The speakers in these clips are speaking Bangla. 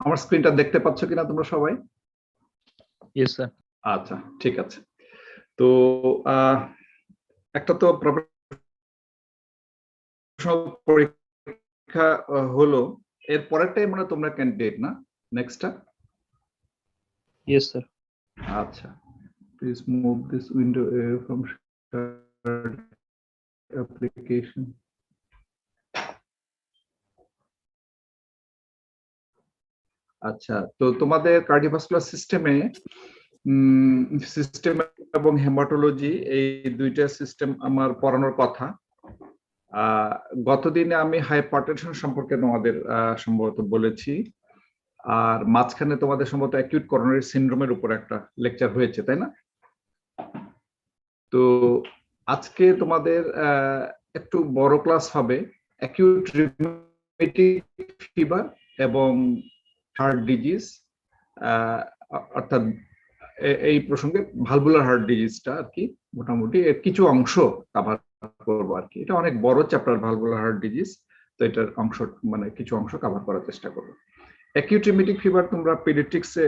আমার স্ক্রিনটা দেখতে পাচ্ছ কিনা তোমরা সবাই? Yes sir. আচ্ছা, ঠিক আছে। তো একটা তো পরীক্ষা হলো, এর পরেরটাই মানে তোমরা ক্যান্ডিডেট না? নেক্সটটা? Yes sir. আচ্ছা, please move this window from application. আচ্ছা, তো তোমাদের কার্ডিওভাস্কুলার সিস্টেম এবং হেমাটোলজি এই দুইটা সিস্টেম আমার পড়ানোর কথা। গতদিনে আমি হাইপারটেনশন সম্পর্কে তোমাদের সম্ভবত বলেছি, আর মাঝখানে তোমাদের সম্ভবত অ্যাকিউট করোনারি সিনড্রোমের উপর একটা লেকচার হয়েছে, তাই না? তো আজকে তোমাদের একটু বড় ক্লাস হবে, অ্যাকিউট রিউমেটিক ফিভার এবং হার্ট ডিজিজ, অর্থাৎ এই প্রসঙ্গে ভালভুলার হার্ট ডিজিজটা আর কি মোটামুটি এর কিছু অংশ কভার করবো আর কি। এটা অনেক বড় চ্যাপ্টার ভালভুলার হার্ট ডিজিজ, তো এটার অংশ মানে কিছু অংশ কভার করার চেষ্টা করবো। অ্যাকিউট রিউমেটিক ফিভার তোমরা পেডিয়াট্রিক্সে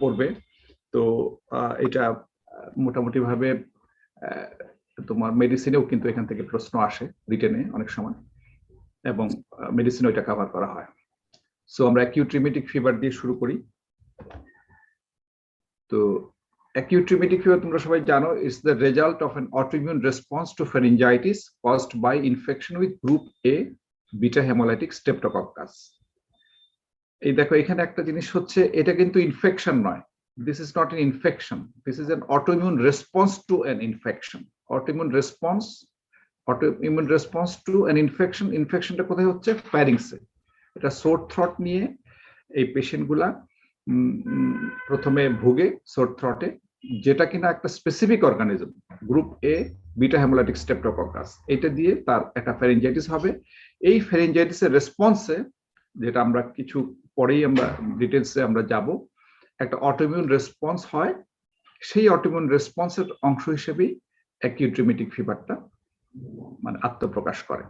পড়বে, তো এটা মোটামুটি ভাবে তোমার মেডিসিনেও কিন্তু এখান থেকে প্রশ্ন আসে রিটেনে অনেক সময়, এবং মেডিসিনে এটা কভার করা হয়। সো আমরা অ্যাকিউট রিউমেটিক ফিভার দিয়ে শুরু করি। তো acute rheumatic fever তোমরা সবাই জানো, is the result of an autoimmune response to pharyngitis caused by infection with group A beta hemolytic streptococcus. এই দেখো এখানে একটা জিনিস হচ্ছে, এটা কিন্তু ইনফেকশন নয়, this is not an infection, this is an autoimmune response to an infection. autoimmune response to an infection. ইনফেকশনটা কোথায় হচ্ছে? ফ্যারিংসে। এটা সোর থ্রট নিয়ে এই পেশেন্টগুলা প্রথমে ভুগে সোর থ্রটে, যেটা কিনা একটা specific organism group A beta hemolytic streptococcus, এটা দিয়ে তার একটা ফ্যারিঞ্জাইটিস হবে। এই ফ্যারিঞ্জাইটিসের রেসপন্সে, যেটা আমরা কিছু পরেই আমরা ডিটেলসে আমরা যাব, একটা অটোইমিউন রেসপন্স হয়। সেই অটোইমিউন রেসপন্সের অংশ হিসেবেই অ্যাকিউট রিউমেটিক ফিভারটা মানে আত্মপ্রকাশ করে।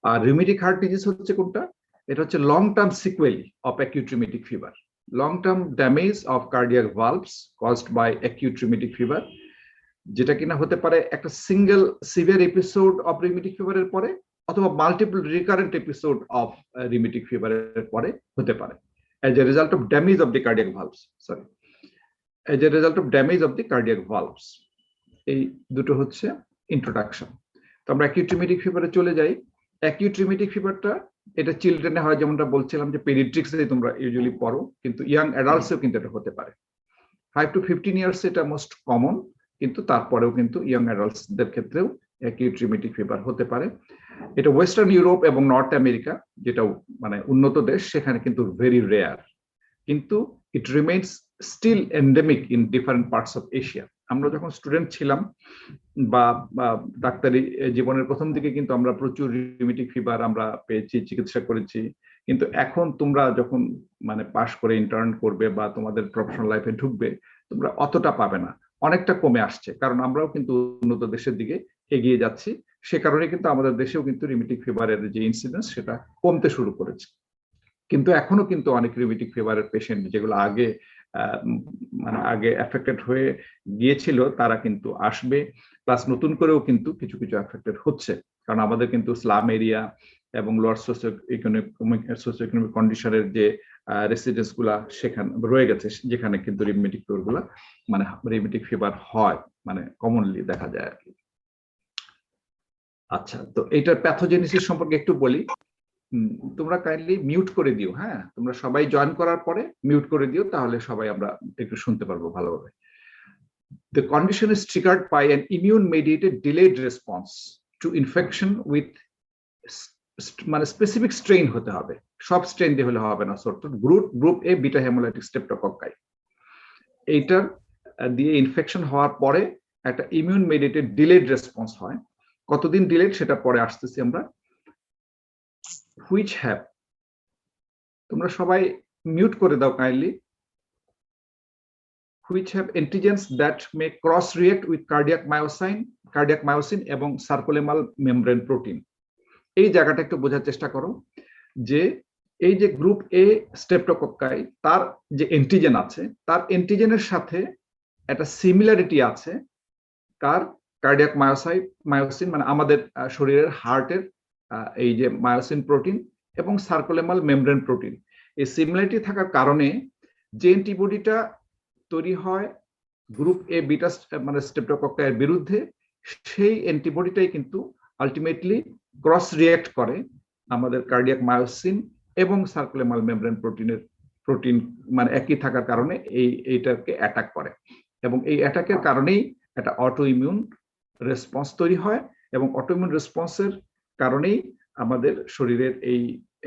আর রিউমেটিক হার্ট ডিজিজ হচ্ছে কোনটা? এটা হচ্ছে long term sequel of acute rheumatic fever, long term damage of cardiac valves caused by acute rheumatic fever, যেটা কিনা হতে পারে একটা single severe episode of rheumatic ফিভারের পরে, অথবা multiple recurrent episode of rheumatic ফিভারের পরে হতে পারে, as a result of damage of the cardiac valves. As a result of damage of the cardiac valves. এই দুটো হচ্ছে ইন্ট্রোডাকশন। তো আমরা অ্যাকিউট রিউমেটিক ফিভারে চলে যাই। অ্যাকিউট রিউমেটিক ফিভারটা এটা চিলড্রেনে হয়, যেমনটা বলছিলাম যে পেডিয়াট্রিক্সে তোমরা ইউজুয়ালি পড়ো, কিন্তু ইয়াং অ্যাডাল্টসেও কিন্তু এটা হতে পারে। 5 to 15 ইয়ার্স এটা মোস্ট কমন, কিন্তু তারপরেও কিন্তু ইয়াং অ্যাডাল্টসদের ক্ষেত্রেও অ্যাকিউট রিউমেটিক ফিভার হতে পারে। এটা ওয়েস্টার্ন ইউরোপ এবং নর্থ আমেরিকা, যেটা মানে উন্নত দেশ, সেখানে কিন্তু ভেরি রেয়ার, কিন্তু it remains still endemic in different parts of Asia. আমরা যখন স্টুডেন্ট ছিলাম বা ডাক্তারি জীবনের প্রথম দিকে কিন্তু আমরা প্রচুর রিউমেটিক ফিভার আমরা পেয়েছি, চিকিৎসা করেছি, কিন্তু এখন তোমরা যখন মানে পাশ করে ইন্টার্ন করবে বা তোমাদের প্রফেশনাল লাইফে ঢুকবে, তোমরা অতটা পাবে না, অনেকটা কমে আসছে, কারণ আমরাও কিন্তু উন্নত দেশের দিকে এগিয়ে যাচ্ছি। সে কারণে কিন্তু আমাদের দেশেও কিন্তু রিউমেটিক ফিভারের যে ইনসিডেন্স সেটা কমতে শুরু করেছে। কিন্তু এখনো কিন্তু অনেক রিউমেটিক ফিভারের পেশেন্ট যেগুলো আগে মানে আগে এফেক্টেড হয়ে গিয়েছিল, তারা কিন্তু আসবে, প্লাস নতুন করেও কিন্তু কিছু কিছু এফেক্টেড হচ্ছে, কারণ আমাদের কিন্তু স্লাম এরিয়া এবং লোয়ার সোসিও ইকোনমিক কন্ডিশনের যে রেসিডেন্স গুলা সেখানে রয়ে গেছে, যেখানে কিন্তু রিউমেটিক ফিভার গুলা মানে রিউমেটিক ফিভার হয়, মানে কমনলি দেখা যায় আর কি। আচ্ছা, তো এইটার প্যাথোজেনেসিস সম্পর্কে একটু বলি। তোমরা কাইন্ডলি মিউট করে দিও, হ্যাঁ, তোমরা সবাই জয়েন করার পরে মিউট করে দিও, তাহলে সবাই আমরা একটু শুনতে পারবো ভালোভাবে। The condition is triggered by an immune-mediated delayed response to infection with মানে স্পেসিফিক স্ট্রেইন হতে হবে, সব স্ট্রেইন দিয়ে হলে হবে না, sort group A beta haemolytic স্ট্রেপ্টোকক্কাই, এইটার দিয়ে ইনফেকশন হওয়ার পরে একটা ইমিউন মেডিয়েটেড ডিলেড রেসপন্স হয়। কতদিন ডিলেড সেটা পরে আসতেছি আমরা। which have, তোমরা সবাই মিউট করে দাও kindly, which have antigens that may cross react with cardiac myosin এবং সার্কোলেমাল মেমব্রেন প্রোটিন। এই জায়গাটা একটু বোঝার চেষ্টা করো যে এই যে গ্রুপ এ স্ট্রেপ্টোকক্কাই, তার যে অ্যান্টিজেন আছে, তার অ্যান্টিজেনের সাথে একটা সিমিলারিটি আছে কার, কার্ডিয়াক মায়োসিন মানে আমাদের শরীরের হার্টের এই যে মায়োসিন প্রোটিন এবং সার্কুলেমাল মেমব্রেন প্রোটিন, এই সিমিলারিটি থাকার কারণে যে অ্যান্টিবডিটা তৈরি হয় গ্রুপ এ বিটা মানে স্ট্রেপ্টোকক্কাইয়ের বিরুদ্ধে, সেই অ্যান্টিবডিটাই কিন্তু আলটিমেটলি ক্রস রিঅ্যাক্ট করে আমাদের কার্ডিয়াক মায়োসিন এবং সার্কুলেমাল মেমব্রেন প্রোটিন মানে একই থাকার কারণে এইটাকে অ্যাটাক করে, এবং এই অ্যাটাকের কারণেই একটা অটো ইমিউন রেসপন্স তৈরি হয়, এবং অটো ইমিউন রেসপন্সের কারণেই আমাদের শরীরের এই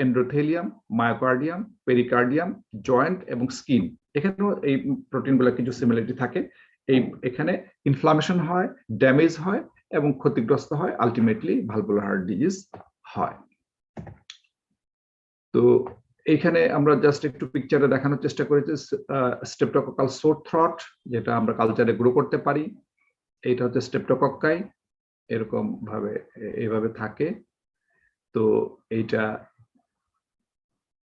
এন্ডোথেলিয়াম, মায়োকার্ডিয়াম, পেরিকার্ডিয়াম, জয়েন্ট এবং স্কিন, এখানেও এই প্রোটিনগুলো কিছু সিমিলারিটি থাকে। এখানে ইনফ্লামেশন হয়, ড্যামেজ হয় এবং ক্ষতিগ্রস্ত হয়, আলটিমেটলি ভালভুলার হার্ট ডিজিজ হয়। তো এইখানে আমরা জাস্ট একটু পিকচারে দেখানোর চেষ্টা করেছি স্ট্রেপ্টোকক্কাল সোর থ্রট, যেটা আমরা কালচারে গ্রো করতে পারি। এইটা হচ্ছে স্ট্রেপ্টোকক্কাই, এরকম ভাবে এইভাবে থাকে। তো এইটা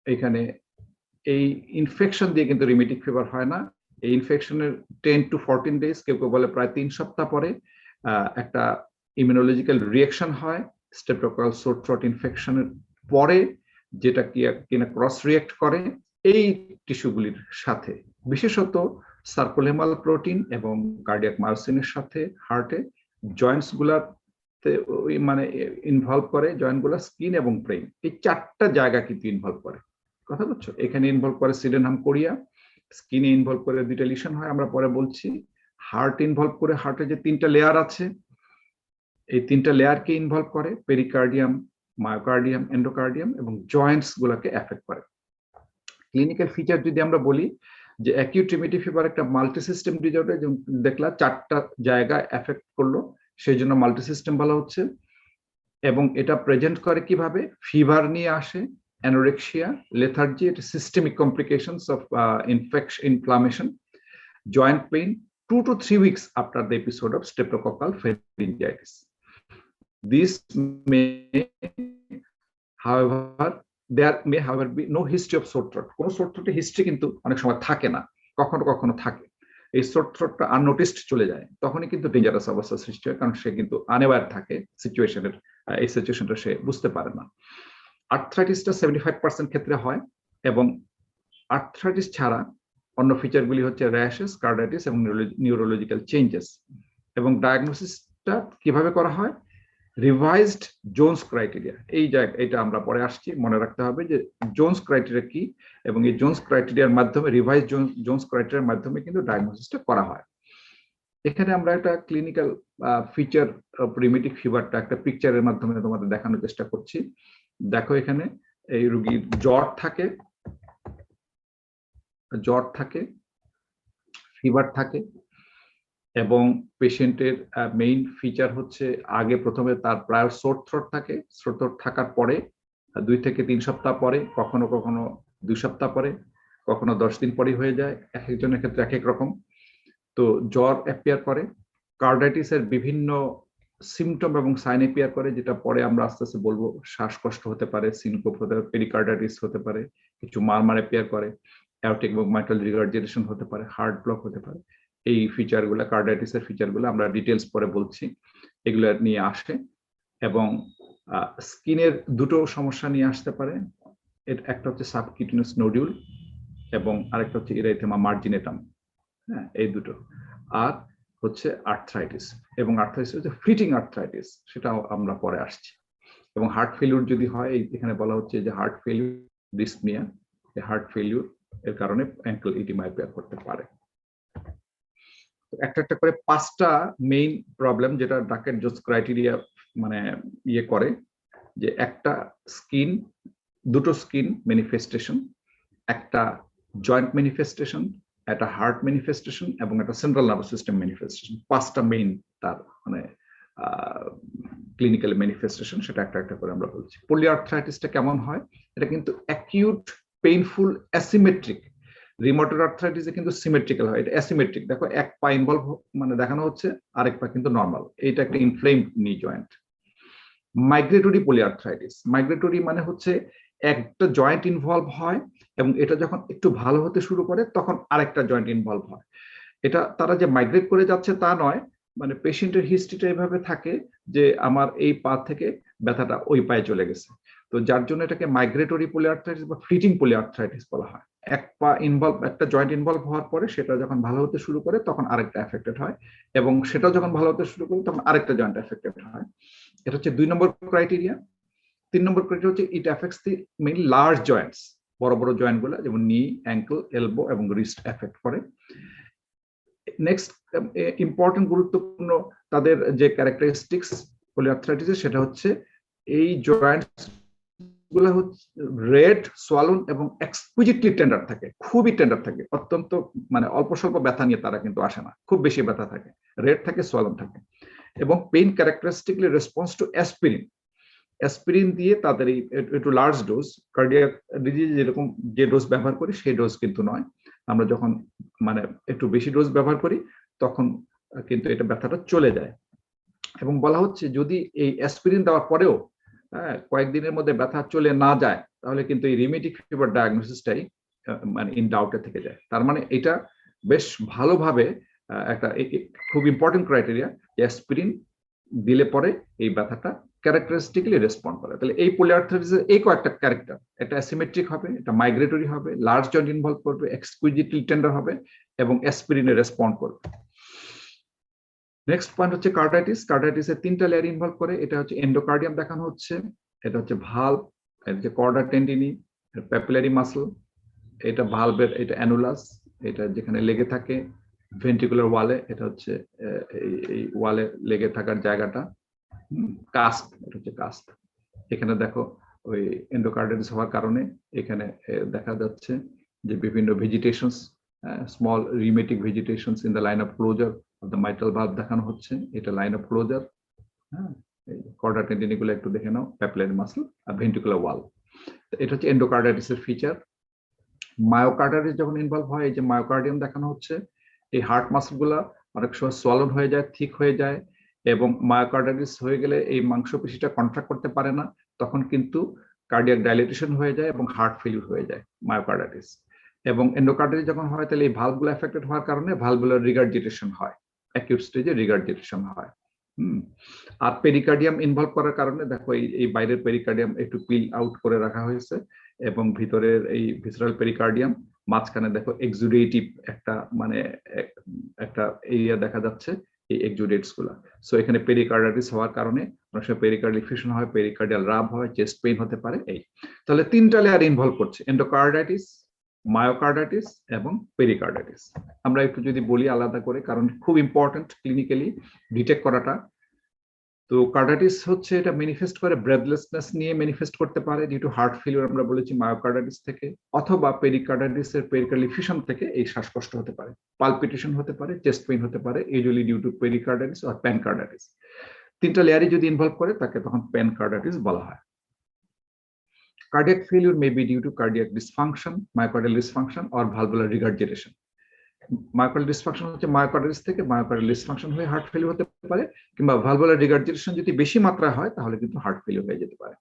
এখানে এই ইনফেকশন দিয়ে কিন্তু রিমেটিক ফিভার হয় না। এই ইনফেকশনের 10 to 14 ডেজ, কেউ কেউ বলে প্রায় 3 সপ্তাহ পরে একটা ইমিউনোলজিক্যাল রিঅ্যাকশন হয় স্ট্রেপ্টোকক্কাল সোর থ্রট ইনফেকশনের পরে, যেটা কিনা ক্রস রিঅ্যাক্ট করে এই টিস্যুগুলির সাথে, বিশেষত সার্কুলেমাল প্রোটিন এবং কার্ডিয়াক মায়োসিনের সাথে হার্টে জয়েন্টস গুলাতে মানে ইনভলভ করে, জয়েন্ট গুলা, স্কিন এবং ব্রেইন, এই 4টা জায়গা কিন্তু ইনভলভ করে। কথা বলছো, এখানে ইনভলভ করে সিডেনহাম কোরিয়া, স্কিনে ইনভলভ করে দুইটা লিশন হয়, আমরা পরে বলছি। হার্ট ইনভলভ করে, হার্টের যে 3টা লেয়ার আছে, এই 3টা লেয়ারকে ইনভলভ করে, পেরিকার্ডিয়াম, মায়োকার্ডিয়াম, এন্ডোকার্ডিয়াম, এবং জয়েন্টস গুলাকে এফেক্ট করে। ক্লিনিক্যাল ফিচার যদি আমরা বলি যে অ্যাকিউট রিমেটিক ফিভার একটা মাল্টি সিস্টেম ডিজর্ডার, দেখলা 4টা জায়গা এফেক্ট করলো, সেই জন্য মাল্টি সিস্টেম বলা হচ্ছে। এবং এটা প্রেজেন্ট করে কিভাবে, ফিভার নিয়ে আসে, অ্যানোরেক্সিয়া, লেথার্জি, এটা systemic complications of inflammation, joint pain 2 to 3 weeks after the episode of streptococcal pharyngitis. This may, however, there may however be no history of sore throat. কোনো sore throat হিস্ট্রি কিন্তু অনেক সময় থাকে না, কখনো কখনো থাকে। এই sore throatটা আননোটিসড চলে যায়, তখনই কিন্তু ডেঞ্জারাস অবস্থা সৃষ্টি হয়, কারণ সে কিন্তু আনঅ্যাওয়্যার থাকে সিচুয়েশনের, এই সিচুয়েশনটা সে বুঝতে পারে না। আর্থ্রাইটিসটা 75% ক্ষেত্রে হয়, এবং আর্থ্রাইটিস ছাড়া অন্য ফিচারগুলি হচ্ছে র্যাশেস, কার্ডাইটিস এবং নিউরোলজিক্যাল চেঞ্জেস। এবং ডায়াগনোসিসটা কিভাবে করা হয়, রিভাইজড জোনস ক্রাইটেরিয়া, এটা আমরা পরে আসছি, মনে রাখতে হবে যে জোনস ক্রাইটেরিয়া কি, এবং এই জোনস ক্রাইটেরিয়ার মাধ্যমে, রিভাইজ জোনস ক্রাইটেরিয়ার মাধ্যমে কিন্তু ডায়াগনোসিসটা করা হয়। এখানে আমরা একটা ক্লিনিক্যাল ফিচার অফ রিমেটিক ফিভারটা একটা পিকচারের মাধ্যমে তোমাদের দেখানোর চেষ্টা করছি। দেখো, এখানে এই রোগীর জ্বর থাকে, ফিভার থাকে, এবং পেশেন্টের মেইন ফিচার হচ্ছে আগে প্রথমে তার প্রায় সোর থ্রোট থাকে, সোর থ্রোট থাকার পরে 2 থেকে 3 সপ্তাহ পরে, কখনো কখনো 2 সপ্তাহ পরে, কখনো 10 দিন পরে হয়ে যায়, এক একজনের ক্ষেত্রে এক এক রকম। তো জ্বর অ্যাপিয়ার করে, কার্ডাইটিসের বিভিন্ন সিমটম এবং সাইন অ্যাপিয়ার করে, যেটা পরে আমরা আস্তে আস্তে বলবো। শ্বাসকষ্ট হতে পারে, সিনকোপ হতে পারে, পেরিকার্ডাইটিস হতে পারে, কিছু মারমার অ্যাপিয়ার করে, অ্যাওরটিক এবং মাইট্রাল রিগার্জিটেশন হতে পারে, হার্ট ব্লক হতে পারে। এই ফিচারগুলো, কার্ডাইটিসের ফিচারগুলো আমরা ডিটেলস পরে বলছি, এগুলো নিয়ে আসে। এবং স্কিনের দুটো সমস্যা নিয়ে আসতে পারে, একটা হচ্ছে সাবকিউটেনিয়াস নোডিউল এবং আরেকটা হচ্ছে ইরাইথেমা মার্জিনেটাম, হ্যাঁ, এই দুটো। আর হচ্ছে আর্থ্রাইটিস, এবং আর্থ্রাইটিস হচ্ছে ফ্লিটিং আর্থ্রাইটিস, সেটাও আমরা পরে আসছি। এবং হার্ট ফেলিউর যদি হয়, এখানে বলা হচ্ছে যে heart failure, dyspnoea, heart failure এর কারণে অ্যাঙ্কেল ইডিমা অ্যাপিয়ার করতে পারে। একটা একটা করে 5টা মেইন প্রবলেম, যেটা ডাকেট জোন্স ক্রাইটেরিয়া মানে ইয়ে করে, যে একটা স্কিন, দুটো স্কিন ম্যানিফেস্টেশন, একটা জয়েন্ট ম্যানিফেস্টেশন, একটা হার্ট ম্যানিফেস্টেশন, এবং একটা সেন্ট্রাল নার্ভাস সিস্টেম ম্যানিফেস্টেশন। 5টা মেইন তার মানে ক্লিনিক্যাল ম্যানিফেস্টেশন, সেটা একটা একটা করে আমরা বলছি। পলিআর্থ্রাইটিসটা কেমন হয়, এটা কিন্তু অ্যাকিউট পেইনফুল অ্যাসিমেট্রিক। রিমোটয়েড আর্থ্রাইটিসে কিন্তু সিমেট্রিক্যাল হয়, এটা অ্যাসিমেট্রিক। দেখো, এক পা ইনভলভ মানে দেখানো হচ্ছে, আরেক পা কিন্তু নর্মাল, এইটা একটা ইনফ্লেমড নি জয়েন্ট। মাইগ্রেটরি পলিআর্থ্রাইটিস, মাইগ্রেটরি মানে হচ্ছে একটা জয়েন্ট ইনভলভ হয় এবং এটা যখন একটু ভালো হতে শুরু করে তখন আরেকটা জয়েন্ট ইনভলভ হয়। এটা তারা যে মাইগ্রেট করে যাচ্ছে তা নয়, মানে পেশেন্টের হিস্ট্রিটা এভাবে থাকে যে আমার এই পা থেকে ব্যথাটা ওই পায়ে চলে গেছে। তো যার জন্য এটাকে মাইগ্রেটরি পলিআর্থ্রাইটিস বা ফ্লিটিং পলিআর্থ্রাইটিস বলা হয়। এক পা ইনভলভ, একটা জয়েন্ট ইনভলভ হওয়ার পরে সেটা যখন ভালো হতে শুরু করে তখন আরেকটা এফেক্টেড হয়, এবং সেটা যখন ভালো হতে শুরু করে তখন আরেকটা জয়েন্ট এফেক্টেড হয়। এটা হচ্ছে 2 নম্বর ক্রাইটেরিয়া। 3 নম্বর ক্রাইটেরিয়া হচ্ছে ইট এফেক্টস দি মেইনলি লার্জ জয়েন্টস, বড় বড় জয়েন্ট গুলো যেমন নি, অ্যাঙ্কেল, এলবো এবং রিস্ট এফেক্ট করে। নেক্সট ইম্পর্টেন্ট গুরুত্বপূর্ণ তাদের যে ক্যারেক্টারিস্টিক্স পলিআর্থ্রাইটিসের, সেটা হচ্ছে এই জয়েন্টস গুলো হচ্ছে রেড, সোয়ালন এবং এক্সকুইজিটলি টেন্ডার থাকে, খুবই টেন্ডার থাকে, অত্যন্ত মানে অল্প স্বল্প ব্যথা নিয়ে তারা কিন্তু আসে না, খুব বেশি ব্যথা থাকে, রেড থাকে, সোয়ালন থাকে। এবং pain characteristically response to aspirin, aspirin দিয়ে তাদের এই একটু লার্জ ডোজ, কার্ডিয়াক ডিজিজ যেরকম যে ডোজ ব্যবহার করি সেই ডোজ কিন্তু নয়, আমরা যখন মানে একটু বেশি ডোজ ব্যবহার করি তখন কিন্তু এটা ব্যথাটা চলে যায়। এবং বলা হচ্ছে যদি এই অ্যাসপিরিন দেওয়ার পরেও কয়েকদিনের মধ্যে ব্যথা চলে না যায় তাহলে কিন্তু এই রিমেটিক ফিভার ডায়াগনোসিসটাই মানে ইন ডাউটে থেকে যায়। তার মানে এটা বেশ ভালোভাবে একটা খুব ইম্পর্টেন্ট ক্রাইটেরিয়া, অ্যাসপিরিন দিলে পরে এই ব্যথাটা ক্যারেক্টারিস্টিকলি রেসপন্ড করে। তাহলে এই পলিআর্থ্রাইটিসের এই কয়েকটা ক্যারেক্টার, এটা অ্যাসিমেট্রিক হবে, এটা মাইগ্রেটরি হবে, লার্জ জয়েন্ট ইনভলভ করবে, এক্সকুইজিটলি টেন্ডার হবে এবং অ্যাসপিরিনে রেসপন্ড করবে। নেক্সট পয়েন্ট হচ্ছে কার্ডাইটিস। কার্ডাইটিসের 3টা লেয়ার ইনভলভ করে। এটা হচ্ছে এন্ডোকার্ডিয়াম দেখানো হচ্ছে, এটা হচ্ছে ভালভ, এটা হচ্ছে কর্ডা টেন্ডিনি, প্যাপিলারি মাসল, এটা ভালভের, এটা অ্যানুলাস, এটা যেখানে লেগে থাকে ভেন্ট্রিকুলার ওয়ালে, এটা হচ্ছে এই ওয়ালে লেগে থাকার জায়গাটা, কাস্প, এটা হচ্ছে কাস্প। এখানে দেখো ওই এন্ডোকার্ডাইটিস হওয়ার কারণে এখানে দেখা যাচ্ছে যে বিভিন্ন vegetations, small rheumatic vegetations in the line of closure of the mitral valve দেখানো হচ্ছে, এটা লাইন অফ ক্লোজার। হ্যাঁ, কর্ডা টেন্ডিনিগুলো একটু দেখে নাও, প্যাপিলারি মাসল আর ভেন্ট্রিকুলার ওয়াল। এটা হচ্ছে এন্ডোকার্ডাইটিসের ফিচার। মায়োকার্ডাইটিস যখন ইনভলভ হয়, এই যে মায়োকার্ডিয়াম দেখানো হচ্ছে, এই হার্ট মাসলগুলা অনেক সময় সোয়ালন হয়ে যায়, থিক হয়ে যায়, এবং মায়োকার্ডাইটিস হয়ে গেলে এই মাংসপেশিটা কন্ট্রাক্ট করতে পারে না, তখন কিন্তু কার্ডিয়াক ডাইলেটেশন হয়ে যায় এবং হার্ট ফেলিউর হয়ে যায় মায়োকার্ডাইটিস। এবং এন্ডোকার্ডাইটিস যখন হয় তাহলে এই ভালভগুলো এফেক্টেড হওয়ার কারণে ভালভুলার রিগার্জিটেশন হয়, অ্যাকিউট স্টেজে রিগার্জিটেশন হয়। আর পেরিকার্ডিয়াম ইনভলভ করার কারণে দেখো এই বাইরের পেরিকার্ডিয়াম একটু পিল আউট করে রাখা হয়েছে এবং ভিতরের এই ভিসরাল পেরিকার্ডিয়াম, মাঝখানে দেখো এক্সুডেটিভ একটা মানে একটা এরিয়া দেখা যাচ্ছে, এই এক্সুডেটস গুলা। সো এখানে পেরিকার্ডাইটিস হওয়ার কারণে অনেক সময় পেরিকার্ডিয়াল ফিউশন হয়, পেরিকার্ডিয়াল রাব হয়, চেস্ট পেইন হতে পারে। এই তাহলে 3টা লেয়ার ইনভলভ করছে, এন্ডোকার্ডাইটিস, মায়োকার্ডাইটিস এবং পেরিকার্ডাইটিস। আমরা একটু যদি বলি আলাদা করে, কারণ খুব ইম্পর্টেন্ট ক্লিনিক্যালি ডিটেক্ট করাটা। তো কার্ডাইটিস হচ্ছে এটা ম্যানিফেস্ট করে ব্রেথলেসনেস নিয়ে ম্যানিফেস্ট করতে পারে ডিউ টু হার্ট ফেলিওর, আমরা বলেছি মায়োকার্ডাইটিস থেকে, অথবা পেরিকার্ডাইটিসের পেরিকার্ডিয়াল ফিউশন থেকে এই শ্বাসকষ্ট হতে পারে, পালপিটেশন হতে পারে, চেস্ট পেইন হতে পারে, usually due to pericarditis or pancarditis. 3টা লেয়ারই যদি ইনভলভ করে তাকে তখন প্যানকার্ডাইটিস বলা হয়। Cardiac failure may be due to cardiac dysfunction, myocardial dysfunction or valvular regurgitation. Myocardial dysfunction হচ্ছে মায়োকার্ডিয়ালিস থেকে মায়োকার্ডিয়াল ডিসফাংশন হয়ে হার্ট ফেলিওর হতে পারে, কিংবা ভালভুলার রিগার্জিটেশন যদি বেশি মাত্রায় হয় তাহলে কিন্তু হার্ট ফেলিওর হয়ে যেতে পারে।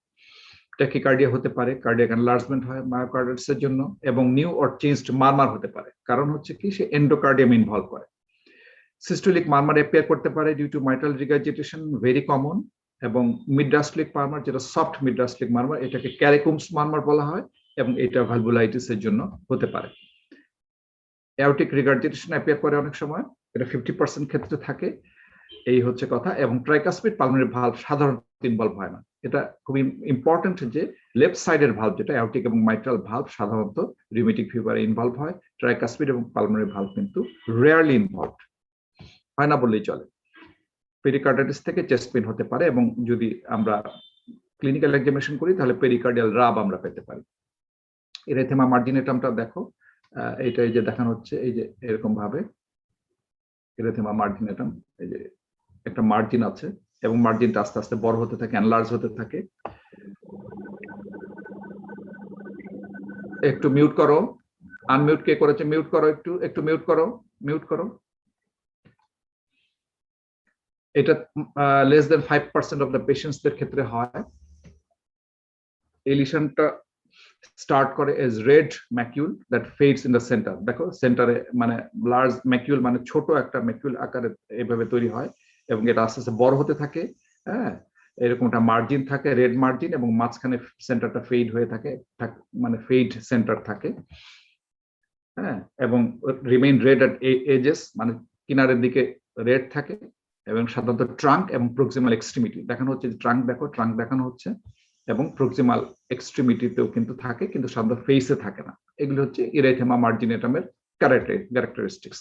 ট্যাকিকার্ডিয়া হতে পারে, কার্ডিয়াক এনলার্জমেন্ট হয় মায়োকার্ডিয়ালিসের জন্য, এবং নিউ অর চেঞ্জড মারমার হতে পারে, কারণ হচ্ছে কি সে এন্ডোকার্ডিয়াম ইনভলভ করে। সিস্টোলিক মারমার অ্যাপিয়ার করতে পারে due to mitral regurgitation, very common. এবং মিডডাস্টলিক মারমার, যেটা সফট মিডডাস্টলিক মারমার, এটাকে ক্যারিকুমস মারমার বলা হয়, এবং এটা ভালভুলাইটিসের জন্য হতে পারে। অ্যাওর্টিক রিগার্জিটেশন অ্যাপিয়ার করে অনেক সময়, এটা 50% ক্ষেত্রে থাকে। এই হচ্ছে কথা। এবং ট্রাইকাসপিড পালমোনারি ভালভ সাধারণত ইনভলভ হয় না। এটা খুব ইম্পর্টেন্ট যে লেফট সাইডের ভালভ, যেটা অ্যাওর্টিক এবং মাইট্রাল ভালভ, সাধারণত রিউমেটিক ফিভারে ইনভলভ হয়। ট্রাইকাসপিড এবং পালমোনারি ভালভ কিন্তু রেয়ারলি ইনভলভ হয় না বললেই চলে। পেরিকার্ডাইটিস থেকে চেস্ট পেইন হতে পারে, এবং যদি আমরা ক্লিনিক্যাল এক্সামিনেশন করি তাহলে পেরিকার্ডিয়াল রাব আমরা পেতে পারি। এরিথেমা মার্জিনেটামটা দেখো, এইটা এই যে দেখানো হচ্ছে, এই যে এরকম ভাবে এরিথেমা মার্জিনেটাম, এই যে একটা মার্জিন আছে এবং মার্জিনটা আস্তে আস্তে বড় হতে থাকে, এনলার্জ হতে থাকে। একটু মিউট করো, আনমিউট কে করেছে, মিউট করো, একটু মিউট করো, মিউট করো। এটা less than 5% অফ দ্য পেশেন্টসদের ক্ষেত্রে হয়। এই লিশনটা স্টার্ট করে as red macule that fades in the centre. দেখো সেন্টারে মানে লার্জ ম্যাকিউল মানে ছোট একটা ম্যাকিউল আকারে এইভাবে তৈরি হয় এবং এটা আস্তে আস্তে বড় হতে থাকে। হ্যাঁ, এরকম একটা মার্জিন থাকে, রেড মার্জিন, এবং মাঝখানে সেন্টারটা ফেড হয়ে থাকে, মানে ফেড সেন্টার থাকে। হ্যাঁ, এবং রিমেইন রেড এট এজেস, মানে কিনারের দিকে রেড থাকে, এবং সাধারণত ট্রাঙ্ক এবং প্রক্সিমাল এক্সট্রিমিটি দেখানো হচ্ছে। ট্রাঙ্ক দেখো, ট্রাঙ্ক দেখানো হচ্ছে, এবং প্রক্সিমাল এক্সট্রিমিটিতেও কিন্তু থাকে, কিন্তু সাধারণত ফেসে থাকে না। এগুলো হচ্ছে ইরেথেমা মার্জিনেটামের ক্যারেক্টারিস্টিক্স।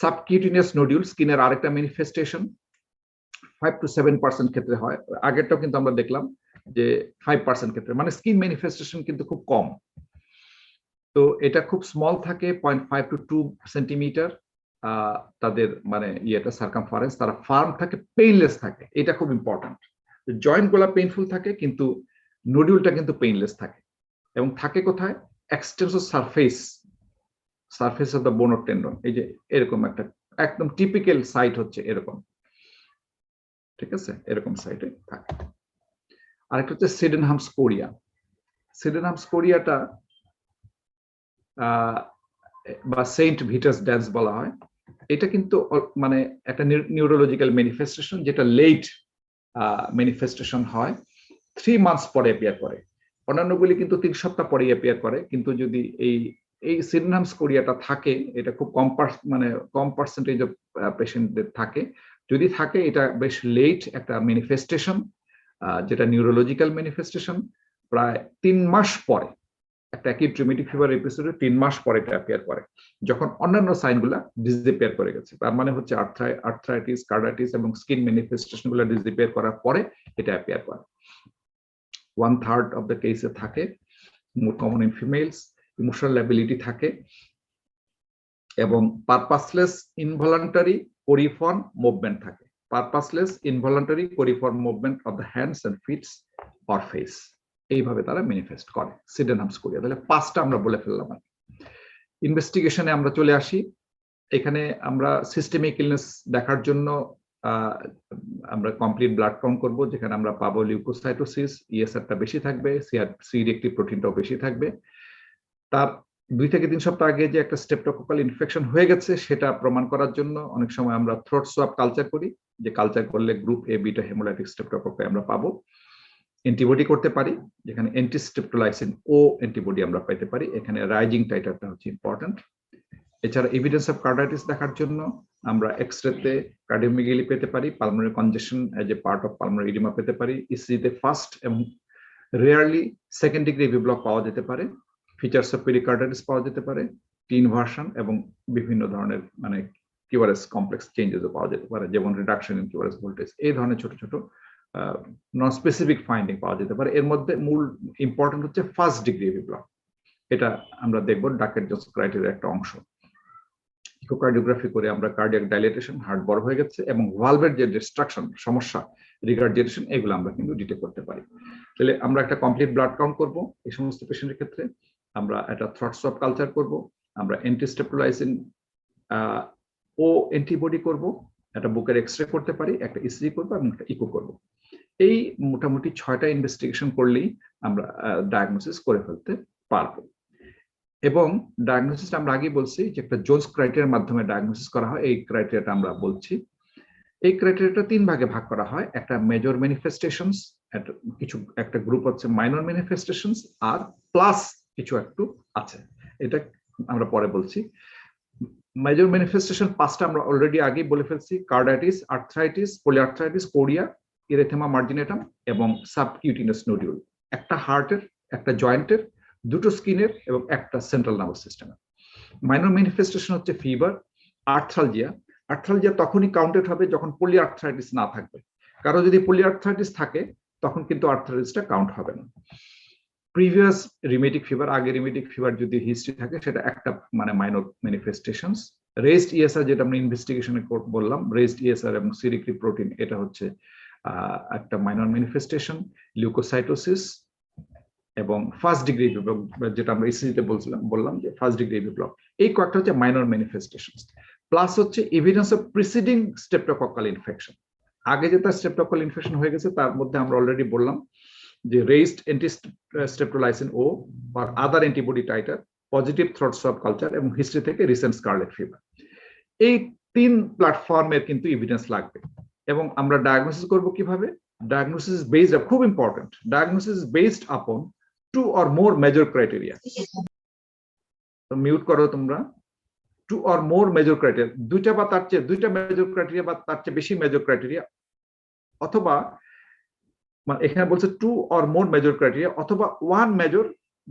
সাবকিউটিনিয়াস নোডিউল স্কিনের আরেকটা ম্যানিফেস্টেশন 5 to 7% ক্ষেত্রে হয়। আগেরটাও কিন্তু আমরা দেখলাম যে 5% ক্ষেত্রে, মানে স্কিন ম্যানিফেস্টেশন কিন্তু খুব কম। তো এটা খুব স্মল থাকে, 0.5 to 2 সেন্টিমিটার তাদের মানে ইয়েটা সার্কামফারেন্স। তারা ফার্ম থাকে, পেইনলেস থাকে, এটা খুব ইম্পর্টেন্ট। জয়েন্ট গুলা পেইনফুল থাকে, কিন্তু নোডিউলটা কিন্তু পেইনলেস থাকে। এবং থাকে কোথায়? Extensor surface of the bone or tendon. এই যে এরকম একটা একদম টিপিক্যাল সাইট হচ্ছে এরকম, ঠিক আছে, এরকম সাইটে থাকে। আরেকটা হচ্ছে সিডেনহামস কোরিয়া। সিডেনহামস কোরিয়াটা বা সেন্ট ভিটাস ড্যান্স বলা হয়। এটা কিন্তু মানে একটা নিউরোলজিক্যাল ম্যানিফেস্টেশন, যেটা লেট ম্যানিফেস্টেশন হয়, 3 মান্থস পরে অ্যাপিয়ার করে। অন্যান্যগুলি কিন্তু 3 সপ্তাহ পরে অ্যাপিয়ার করে। কিন্তু যদি এই সিডেনহামস কোরিয়াটা থাকে, এটা খুব কম পার্সেন্টেজ অফ পেশেন্টদের থাকে। যদি থাকে, এটা বেশ লেট একটা ম্যানিফেস্টেশন, যেটা নিউরোলজিক্যাল ম্যানিফেস্টেশন। প্রায় 3 মাস পরে, একটা অ্যাকিউট রিউমেটিক ফিভার এপিসোডে 3 মাস পরে এটা অ্যাপিয়ার করে, যখন অন্যান্য সাইনগুলা ডিসঅ্যাপিয়ার করে গেছে। তার মানে হচ্ছে আর্থ্রাইটিস, কার্ডাইটিস এবং স্কিন ম্যানিফেস্টেশনগুলো ডিসঅ্যাপিয়ার করার পরে এটা অ্যাপিয়ার করে। 1/3 অফ দ্য কেসে থাকে, more common in females. Emotional lability থাকে, এবং পারপাসলেস ইনভলান্টারি কোরিফর্ম মুভমেন্ট থাকে। Purposeless involuntary choreiform movement of the hands and feet or face. এইভাবে তারা ম্যানিফেস্ট করে সিডেনহামস কোরিয়া। তাহলে 5টা আমরা বলে ফেললাম। ইনভেস্টিগেশনে আমরা চলে আসি। এখানে আমরা সিস্টেমিক ইলনেস দেখার জন্য আমরা কমপ্লিট ব্লাড কাউন্ট করব, যেখানে আমরা পাবো লিউকোসাইটোসিস, ইএসআরটা বেশি থাকবে, সি রিঅ্যাক্টিভ প্রোটিনটাও বেশি থাকবে। তার 2 থেকে 3 সপ্তাহ আগে যে একটা স্ট্রেপ্টোকোকাল ইনফেকশন হয়ে গেছে, সেটা প্রমাণ করার জন্য অনেক সময় আমরা থ্রোট সোয়াব কালচার করি, যে কালচার করলে গ্রুপ এ বিটা হেমোলাইটিক স্ট্রেপ্টোকোকাই আমরা পাবো। অ্যান্টিবডি করতে পারি, যেখানে অ্যান্টিস্ট্রেপ্টোলাইসিন ও অ্যান্টিবডি আমরা পেতে পারি। এখানে রাইজিং টাইটারটা হচ্ছে ইম্পর্টেন্ট। এছাড়া এভিডেন্স অফ কার্ডাইটিস দেখার জন্য আমরা এক্সরেতে কার্ডিওমেগালি পেতে পারি, pulmonary congestion as a part of pulmonary oedema পেতে পারি, ইসিজিতে ফার্স্ট এবং rarely second degree AV block পাওয়া যেতে পারে, ফিচার্স অফ পেরিকার্ডাইটিস পাওয়া যেতে পারে, টি ইনভার্সন এবং বিভিন্ন ধরনের মানে কিউআরএস কমপ্লেক্স চেঞ্জেসও পাওয়া যেতে পারে, যেমন রিডাকশন ইন কিউআরএস ভোল্টেজ। এই ধরনের ছোট ছোট নন স্পেসিফিক ফাইন্ডিং পাওয়া যেতে পারে। এর মধ্যে মূল ইম্পর্টেন্ট হচ্ছে ফার্স্ট ডিগ্রি এভি ব্লক। এটা আমরা দেখবো ডাকেট জোন্স ক্রাইটেরিয়ার একটা অংশ। ইকোকার্ডিওগ্রাফি করে আমরা কার্ডিয়াক ডাইলেটেশন, হার্ট বড় হয়ে গেছে, এবং ভালভের যে ডিস্ট্রাকশন সমস্যা, রিগার্জিটেশন, এগুলো আমরা কিন্তু ডিটেক্ট করতে পারি। তাহলে আমরা একটা কমপ্লিট ব্লাড কাউন্ট করব এই সমস্ত পেশেন্টের ক্ষেত্রে। আমরা একটা থ্রট সোয়াব কালচার করব, আমরা অ্যান্টিস্ট্রেপ্টোলাইসিন ও অ্যান্টিবডি করব, একটা বুকের এক্সরে করতে পারি, একটা ইসিজি করবো এবং একটা ইকো করব। এই মোটামুটি 6টা ইনভেস্টিগেশন করলেই আমরা ডায়াগনোসিস করে ফেলতে পারবো। এবং ডায়াগনোসিস আমরা আগেই বলছি যে একটা জোন্স ক্রাইটেরিয়ার মাধ্যমে ডায়াগনোসিস করা হয়। এই ক্রাইটেরিয়াটা আমরা বলছি। এই ক্রাইটেরিয়াটা 3 ভাগে ভাগ করা হয়। একটা মেজর ম্যানিফেস্টেশনস, একটা গ্রুপ হচ্ছে মাইনর ম্যানিফেস্টেশনস, আর প্লাস কিছু একটু আছে, এটা আমরা পরে বলছি। মেজর ম্যানিফেস্টেশন 5টা আমরা অলরেডি আগেই বলে ফেলছি: carditis, arthritis, polyarthritis, chorea, erythema marginatum এবং সাবকিউটিনিয়াস নোডিউল। একটা হার্টের, একটা জয়েন্টের, 2টো স্কিনের এবং একটা সেন্ট্রাল নার্ভাস সিস্টেমের। মাইনর ম্যানিফেস্টেশন হচ্ছে ফিভার, আর্থ্রালজিয়া। আর্থ্রালজিয়া তখনই কাউন্টেড হবে যখন পলিআর্থ্রাইটিস না থাকবে। কারো যদি পলিআর্থ্রাইটিস থাকে, তখন কিন্তু আর্থ্রাইটিসটা কাউন্ট হবে না। প্রিভিয়াস রিমেটিক ফিভার, আগে রিমেটিক ফিভার যদি হিস্ট্রি থাকে, সেটা একটা মানে মাইনর ম্যানিফেস্টেশনস। রেজড ইএসআর, যেটা আমরা ইনভেস্টিগেশনে বললাম, রেজড ইএসআর এবং সিরিক্রিপ প্রোটিন, এটা হচ্ছে একটা মাইনর ম্যানিফেস্টেশন। লিউকোসাইটোসিস এবং ফার্স্ট ডিগ্রি এভি ব্লক, যেটা আমরা ইসিজিতে বললাম যে ফার্স্ট ডিগ্রি এভি ব্লক, এই কয়েকটা হচ্ছে মাইনর ম্যানিফেস্টেশন। প্লাস হচ্ছে evidence of preceding streptococcal infection. আগে যে তার স্ট্রেপ্টোকক্কাল ইনফেকশন হয়ে গেছে, তার মধ্যে আমরা অলরেডি বললাম যে raised anti-streptolysin O or other antibody titer, positive throat swab culture এবং হিস্ট্রি থেকে রিসেন্ট স্কারলেট ফিভার, এই 3 প্ল্যাটফর্মের কিন্তু এভিডেন্স লাগবে। এবং আমরা ডায়াগনোসিস করব কিভাবে? ডায়াগনোসিস বেসড, খুব ইম্পর্টেন্ট, ডায়াগনোসিস বেসড আপন 2 or more মেজর ক্রাইটেরিয়া। তো মিউট করো তোমরা। 2 or more মেজর ক্রাইটেরিয়া, দুইটা বা তার চেয়ে, দুইটা মেজর ক্রাইটেরিয়া বা তার চেয়ে বেশি মেজর ক্রাইটেরিয়া, অথবা মানে এখানে বলছে 2 or more মেজর ক্রাইটেরিয়া, অথবা 1 মেজর,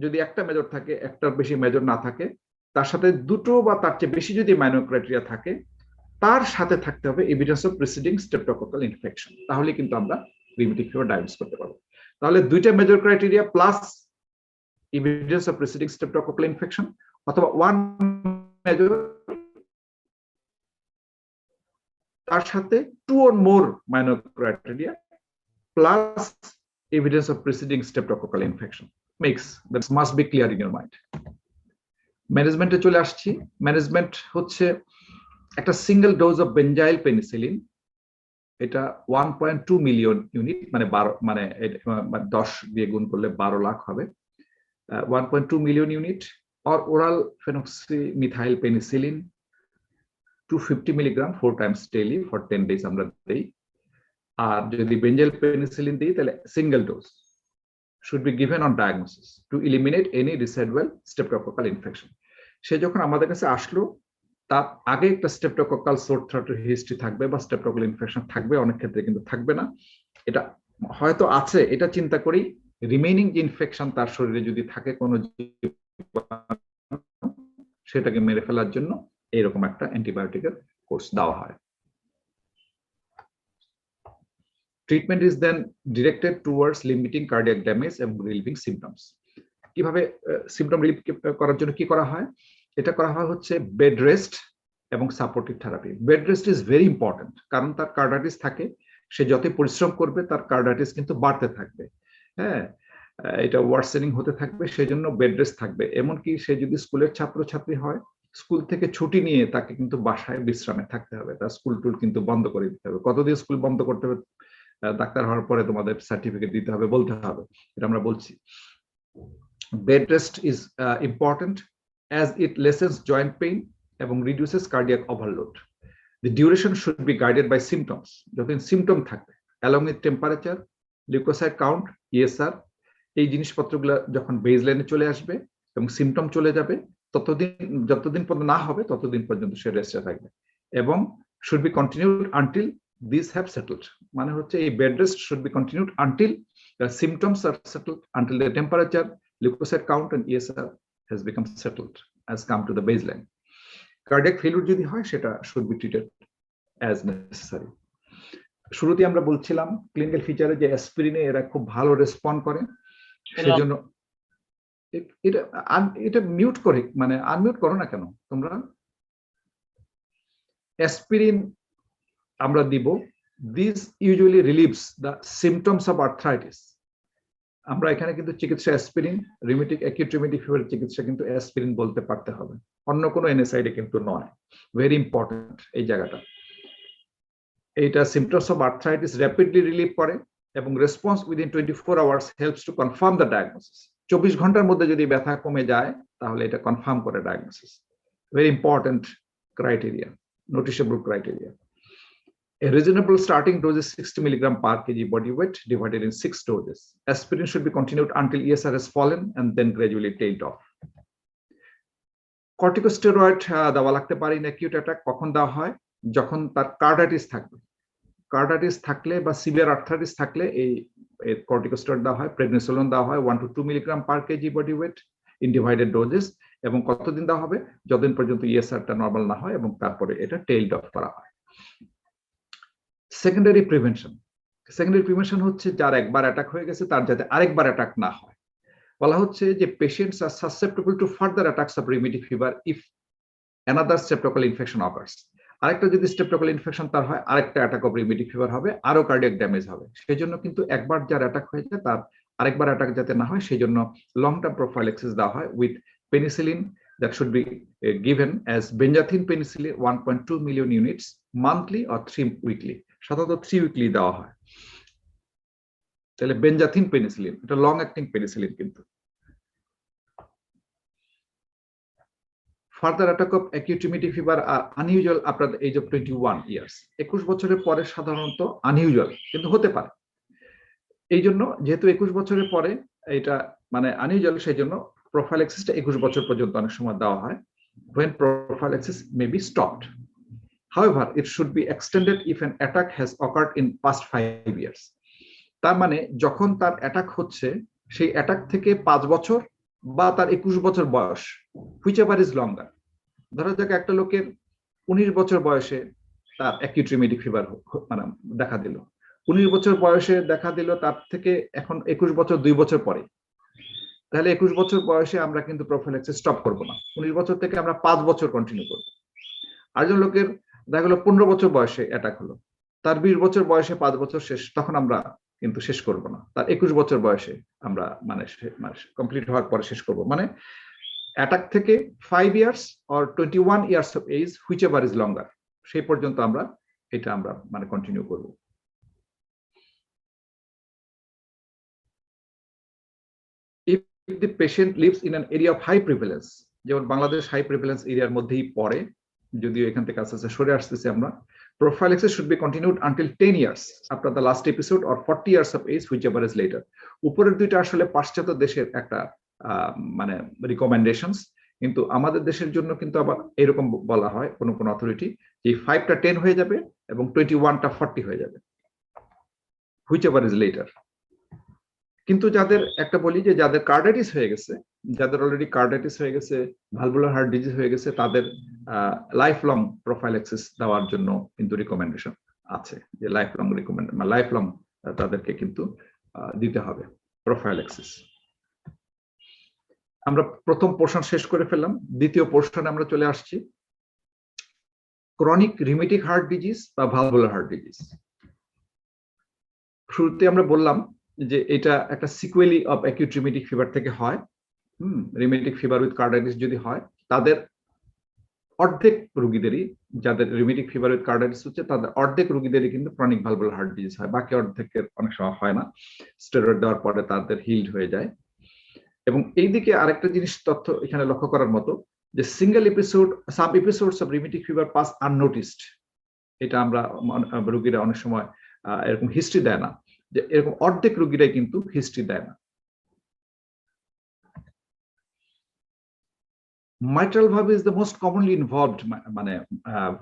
যদি একটা মেজর থাকে, একটার বেশি মেজর না থাকে, তার সাথে দুটো বা তার চেয়ে বেশি যদি মাইনর ক্রাইটেরিয়া থাকে, তার সাথে থাকতে হবে evidence of preceding streptococcal infection, তাহলে কিন্তু আমরা রিউমেটিক ফিভার ডায়াগনোস করতে পারবো। তাহলে দুইটা major criteria plus evidence of preceding streptococcal infection, অথবা 1 মেজর তার সাথে 2 or more minor criteria plus evidence of preceding streptococcal infection makes that must be clear in your mind. ম্যানেজমেন্টে চলে আসছি। ম্যানেজমেন্ট হচ্ছে একটা single dose of benzyl penicillin, এটা 1.2 মিলিয়ন ইউনিট, মানে 10 দিয়ে গুণ করলে 12 লাখ হবে, 1.2 million unit, or oral phenoxymethyl penicillin 250 milligram 4 times daily for 10 days আমরা দেই। আর যদি বেনজাইল পেনিসিলিন দিই তাহলে single dose should be given on diagnosis to eliminate any residual streptococcal infection. সে যখন আমাদের কাছে আসলো, তার আগে একটা স্ট্রেপ্টোকক্কাল সোর থ্রোটের হিস্ট্রি থাকবে বা স্ট্রেপ্টোকক্কাল ইনফেকশন থাকবে, অনেক ক্ষেত্রে কিন্তু থাকবে না, এটা হয়তো আছে, এটা চিন্তা করি রিমেইনিং যে ইনফেকশন তার শরীরে যদি থাকে কোনো, সেটাকে মেরে ফেলার জন্য এরকম একটা অ্যান্টিবায়োটিকের কোর্স দেওয়া হয়। Treatment is then directed towards limiting cardiac damage and relieving symptoms. কিভাবে সিম্পটম রিলিভ করার জন্য কি করা হয়? এটা করা হয় হচ্ছে বেড রেস্ট এবং supportive therapy. Bed rest is very important, কারণ তার কার্ডাইটিস থাকে, সে যতই পরিশ্রম করবে তার কার্ডাইটিস কিন্তু বাড়তে থাকবে, হ্যাঁ, এটা ওয়ার্সেনিং হতে থাকবে, সেই জন্য বেড রেস্ট থাকবে। এমনকি সে যদি স্কুলের ছাত্রছাত্রী হয়, স্কুল থেকে ছুটি নিয়ে তাকে কিন্তু বাসায় বিশ্রামে থাকতে হবে, তার স্কুল টুল কিন্তু বন্ধ করে দিতে হবে। কতদিন স্কুল বন্ধ করতে হবে? ডাক্তার হওয়ার পরে তোমাদের সার্টিফিকেট দিতে হবে, বলতে হবে, এটা আমরা বলছি। Bed rest is important as it lessens joint pain এবং reduces cardiac overload. The duration should be guided by symptoms. যখন সিম্পটম থাকবে, along with temperature, leukocyte count, ESR, এই জিনিসপত্রগুলো যখন বেসলাইনে চলে আসবে এবং সিম্পটম চলে যাবে, যতদিন পর্যন্ত না হবে ততদিন পর্যন্ত সে রেস্টে থাকবে, এবং should be continued until these have settled. মানে হচ্ছে এই bed rest should be continued until the symptoms are settled, until the temperature, leukocyte count and ESR has become settled, has come to the baseline. Cardiac failure যদি হয়, সেটা should be treated as necessary. শুরুতে আমরা বলছিলাম ক্লিনিক্যাল ফিচারে যে অ্যাসপিরিনে এরা খুব ভালো রেসপন্ড করে, সেজন্য এটা মিউট করে, মানে আনমিউট করো না কেন তোমরা। অ্যাসপিরিন আমরা দিব, this usually relieves the symptoms of arthritis. আমরা এখানে কিন্তু চিকিৎসা অ্যাসপিরিন, রিউমেটিক অ্যাকিউট রিউমেটিক ফিভারের চিকিৎসা কিন্তু অ্যাসপিরিন বলতে পারতে হবে, অন্য কোনো এনএসআইডি কিন্তু নয়। ভেরি ইম্পর্টেন্ট এই জায়গাটা। এইটা symptoms of arthritis rapidly relieve করে এবং response within 24 hours helps to confirm the diagnosis. 24 ঘন্টার মধ্যে যদি ব্যথা কমে যায় তাহলে এটা কনফার্ম করে diagnosis. Very important criteria, noticeable criteria. A reasonable starting dose is 60 mg per kg body weight divided in 6 doses. Aspirin should be continued until ESR has fallen and then gradually tailed off. Corticosteroid দেওয়া লাগতে পারে in acute attack। কখন দেওয়া হয়? যখন তার কার্ডাইটিস থাকবে। কার্ডাইটিস থাকলে বা সিভিয়ার আর্থ্রাইটিস থাকলে এই কর্টিকোস্টেরয়েড দেওয়া হয়। প্রেডনিসোলোন দেওয়া হয় 1 to 2 mg per kg body weight in divided doses। এবং কতদিন দেওয়া হবে? যতদিন পর্যন্ত ESR-টা নরমাল না হয় এবং তারপরে এটা টেইলড অফ করা হয়। Secondary prevention. সেকেন্ডারি প্রিভেনশন হচ্ছে যার একবার অ্যাটাক হয়ে গেছে তার যাতে আরেকবার অ্যাটাক না হয়। বলা হচ্ছে যে patients are susceptible to further attacks of rheumatic fever if another streptococcal infection occurs. আরেকটা যদি স্ট্রেপ্টোকক্কাল ইনফেকশন তার হয়, আরেকটা অ্যাটাক অফ রিউমেটিক ফিভার হবে, আরো কার্ডিয়াক ড্যামেজ হবে। সেই জন্য কিন্তু একবার যার অ্যাটাক হয়ে যায় তার আরেকবার অ্যাটাক যাতে না হয়, সেই জন্য লং টার্ম প্রোফাইল্যাক্সিস দেওয়া হয় with penicillin that should be given as benzathine penicillin 1.2 million units monthly or 3 weekly। সাধারণত 3 উইকলি দেওয়া হয়। তাহলে বেনজাথিন পেনিসিলিন, এটা লং অ্যাক্টিং পেনিসিলিন কিন্তু। Further attack of acute rheumatic fever are unusual after the age of 21 years. 21 বছরের পরে সাধারণত আনইউজুয়াল, কিন্তু হতে পারে। এই জন্য যেহেতু 21 বছরের পরে এটা মানে আনইউজুয়াল, সেই জন্য প্রোফাইল্যাক্সিসটা 21 বছর পর্যন্ত অনেক সময় দেওয়া হয়। When prophylaxis may be stopped. However, it should be extended if an attack has occurred in past 5 years. তার মানে যখন তার অ্যাটাক হচ্ছে, সেই অ্যাটাক থেকে 5 বছর বা তার 21 বছর বয়স, whichever is longer. ধরা যাক একটা লোকের 19 বছর বয়সে তার অ্যাকিউট রিউমেটিক ফিভার মানে দেখা দিল, 19 বছর বয়সে দেখা দিল, তার থেকে এখন 21 বছর 2 বছর পরে, তাহলে 21 বছর বয়সে আমরা কিন্তু প্রোফাইল্যাক্সিস স্টপ করব না, 19 বছর থেকে আমরা 5 বছর কন্টিনিউ করব। আরেকজন লোকের দেখা গেল 15 বছর বয়সে অ্যাটাক হলো, তার 20 বছর বয়সে 5 বছর শেষ, তখন আমরা কিন্তু শেষ করব না, তার 21 বছর বয়সে আমরা মানে কমপ্লিট হওয়ার পরে শেষ করব। মানে অ্যাটাক থেকে 5 years or 21 years of age, whichever is longer, সেই পর্যন্ত আমরা এটা আমরা মানে কন্টিনিউ করব। If the patient lives in an area of high prevalence, যেমন বাংলাদেশ হাই প্রিভ্যালেন্স এরিয়ার মধ্যেই পড়ে, যদিও এখান থেকে আস্তে আস্তে সরে আসতেছি আমরা, prophylaxis should be continued until 10 years after the last episode or 40 years of age, whichever is later. উপরের দুইটা আসলে পাশ্চাত্য দেশের একটা মানে রিকমেন্ডেশনস, কিন্তু আমাদের দেশের জন্য কিন্তু আবার এরকম বলা হয় কোন কোন অথরিটি যে 5টা 10 হয়ে যাবে এবং 21টা 40 হয়ে যাবে, whichever is later. কিন্তু যাদের একটা বলি যে যাদের কার্ডাইটিস হয়ে গেছে, যাদের অলরেডি কার্ডাইটিস হয়ে গেছে, ভালভুলার হার্ট ডিজিজ হয়ে গেছে, তাদের লাইফ লং প্রোফাইল্যাক্সিস দেওয়ার জন্য কিন্তু রিকমেন্ডেশন আছে, যে লাইফ লং তাদেরকে কিন্তু দিতে হবে প্রোফাইল্যাক্সিস। আমরা প্রথম পোর্শন শেষ করে ফেললাম, দ্বিতীয় পোর্শনে আমরা চলে আসছি, ক্রনিক রিউমেটিক হার্ট ডিজিজ বা ভালভুলার হার্ট ডিজিজ। শুরুতে আমরা বললাম যে এটা একটা সিকুয়েলি অফ অ্যাকিউট রিউমেটিক ফিভার থেকে হয়। রিউমেটিক ফিভার উইথ কার্ডাইটিস যদি হয়, তাদের অর্ধেক রোগীদেরই, যাদের রিউমেটিক ফিভার উইথ কার্ডাইটিস হচ্ছে তাদের অর্ধেক রোগীদেরই কিন্তু ক্রনিক ভালভুলার হার্ট ডিজিজ হয়, বাকি অর্ধেকের অনেক সময় হয় না, স্টেরয়েড দেওয়ার পরে তাদের হিলড হয়ে যায়। এবং এইদিকে আরেকটা জিনিস তথ্য এখানে লক্ষ্য করার মতো, যে single episode, sub episodes of rheumatic fever pass আননোটিসড। এটা আমরা রোগীরা অনেক সময় এরকম হিস্ট্রি দেয় না, যে এরকম অর্ধেক রোগীরাই কিন্তু হিস্ট্রি দেয় না। Mitral valve is the most commonly involved মানে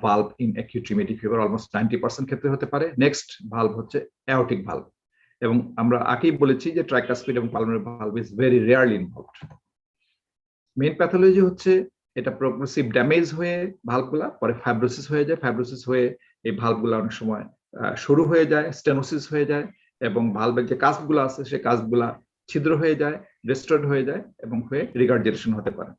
valve in acute rheumatic fever, almost 90% ক্ষেত্রে হতে পারে। নেক্সট ভালভ হচ্ছে aortic valve, এবং আমরা আগেই বলেছি যে ট্রাইকাসপিড এবং pulmonary valve is very rarely involved. Main pathology হচ্ছে এটা প্রোগ্রেসিভ ড্যামেজ হয়ে ভালভগুলা পরে ফাইব্রোসিস হয়ে যায়, ফাইব্রোসিস হয়ে এই ভালভগুলা অনেক সময় সরু হয়ে যায়, স্টেনোসিস হয়ে যায়, এবং ভালভের যে কাস্পগুলো আছে সেই কাস্পগুলা ছিদ্র হয়ে যায়, ডিস্টর্ট হয়ে যায়, এবং হয়ে রিগার্জিটেশন হতে পারে।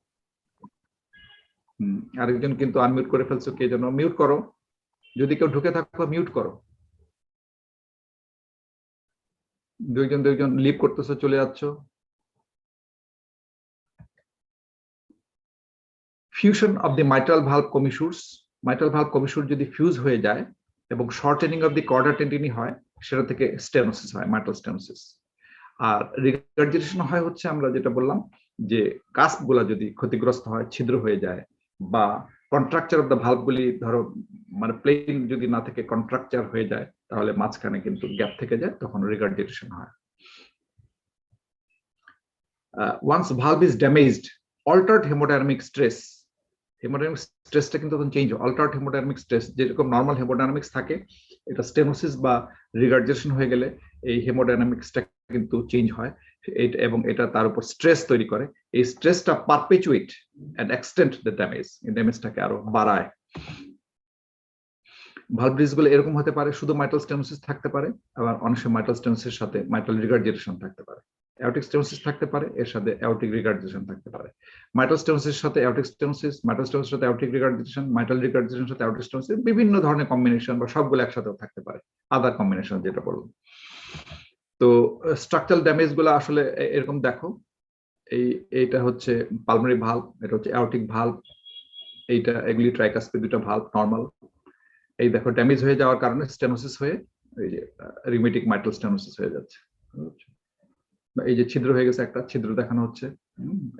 আরেকজন কিন্তু আনমিউট করে ফেলছো, কে যেন, মিউট করো, যদি কেউ ঢুকে থাকো মিউট করো। দুইজন লিভ করতেছো, চলে যাচ্ছ। Fusion of the mitral valve commissures, mitral valve commissure যদি ফিউজ হয়ে যায় এবং shortening of the chordae tendineae হয়, সেটা থেকে স্টেনোসিস হয়, মাইট্রাল স্টেনোসিস। আর রিগার্জিটেশন হয় হচ্ছে আমরা যেটা বললাম, যে কাস্পগুলা যদি ক্ষতিগ্রস্ত হয়, ছিদ্র হয়ে যায়, বা কন্ট্রাকচার অফ দ্য ভালভগুলি ধরো মানে প্লেন যদি না থেকে কন্ট্রাকচার হয়ে যায়, তাহলে মাঝখানে কিন্তু গ্যাপ থেকে যায়, তখন রিগার্জিটেশন হয়। Once valve is damaged, altered haemodynamic stress, haemodynamic স্ট্রেসটা কিন্তু তখন চেঞ্জ হয়। অল্টার্ড হেমোডাইনামিক স্ট্রেস, যেরকম নর্মাল হেমোডাইনামিক্স থাকে, এটা স্টেনোসিস বা রিগার্জিটেশন হয়ে গেলে এই হেমোডাইনামিক্সটা কিন্তু চেঞ্জ হয়, এবং এটা তার উপর স্ট্রেস তৈরি করে। এই স্ট্রেসটা পারপেচুয়েট এন্ড এক্সটেন্ড দ্য ড্যামেজ, এই ড্যামেজটাকে আরো বাড়ায়। ভালভ ডিজিজগুলো এরকম হতে পারে, শুধু মাইট্রাল স্টেনোসিস থাকতে পারে, আবার অনেক সময় মাইট্রাল স্টেনোসিসের সাথে মাইট্রাল রিগার্জিটেশন থাকতে পারে। অ্যাওর্টিক স্টেনোসিস থাকতে পারে, এর সাথে অ্যাওর্টিক রিগার্জিটেশন থাকতে পারে। মাইট্রাল স্টেনোসিসের সাথে অ্যাওর্টিক স্টেনোসিস, মাইট্রাল স্টেনোসিসের সাথে অ্যাওর্টিক রিগার্জিটেশন, মাইট্রাল রিগার্জিটেশনের সাথে অ্যাওর্টিক স্টেনোসিস, বিভিন্ন ধরনের কম্বিনেশন বা সবগুলো একসাথেও থাকতে পারে, আদার কম্বিনেশন যেটা বললাম। তো স্ট্রাকচারাল ড্যামেজ গুলো আসলে এরকম দেখো, এইটা হচ্ছে পালমোনারি ভালভ, এটা হচ্ছে অ্যাওর্টিক ভালভ, এইটা এগুলি ট্রাইকাসপিড, দুটো ভালভ নরমাল। এই দেখো ড্যামেজ হয়ে যাওয়ার কারণে স্টেনোসিস হয়ে এই যে রিউমেটিক মাইট্রাল স্টেনোসিস হয়ে যাচ্ছে। এই যে ছিদ্র হয়ে গেছে, একটা ছিদ্র দেখানো হচ্ছে,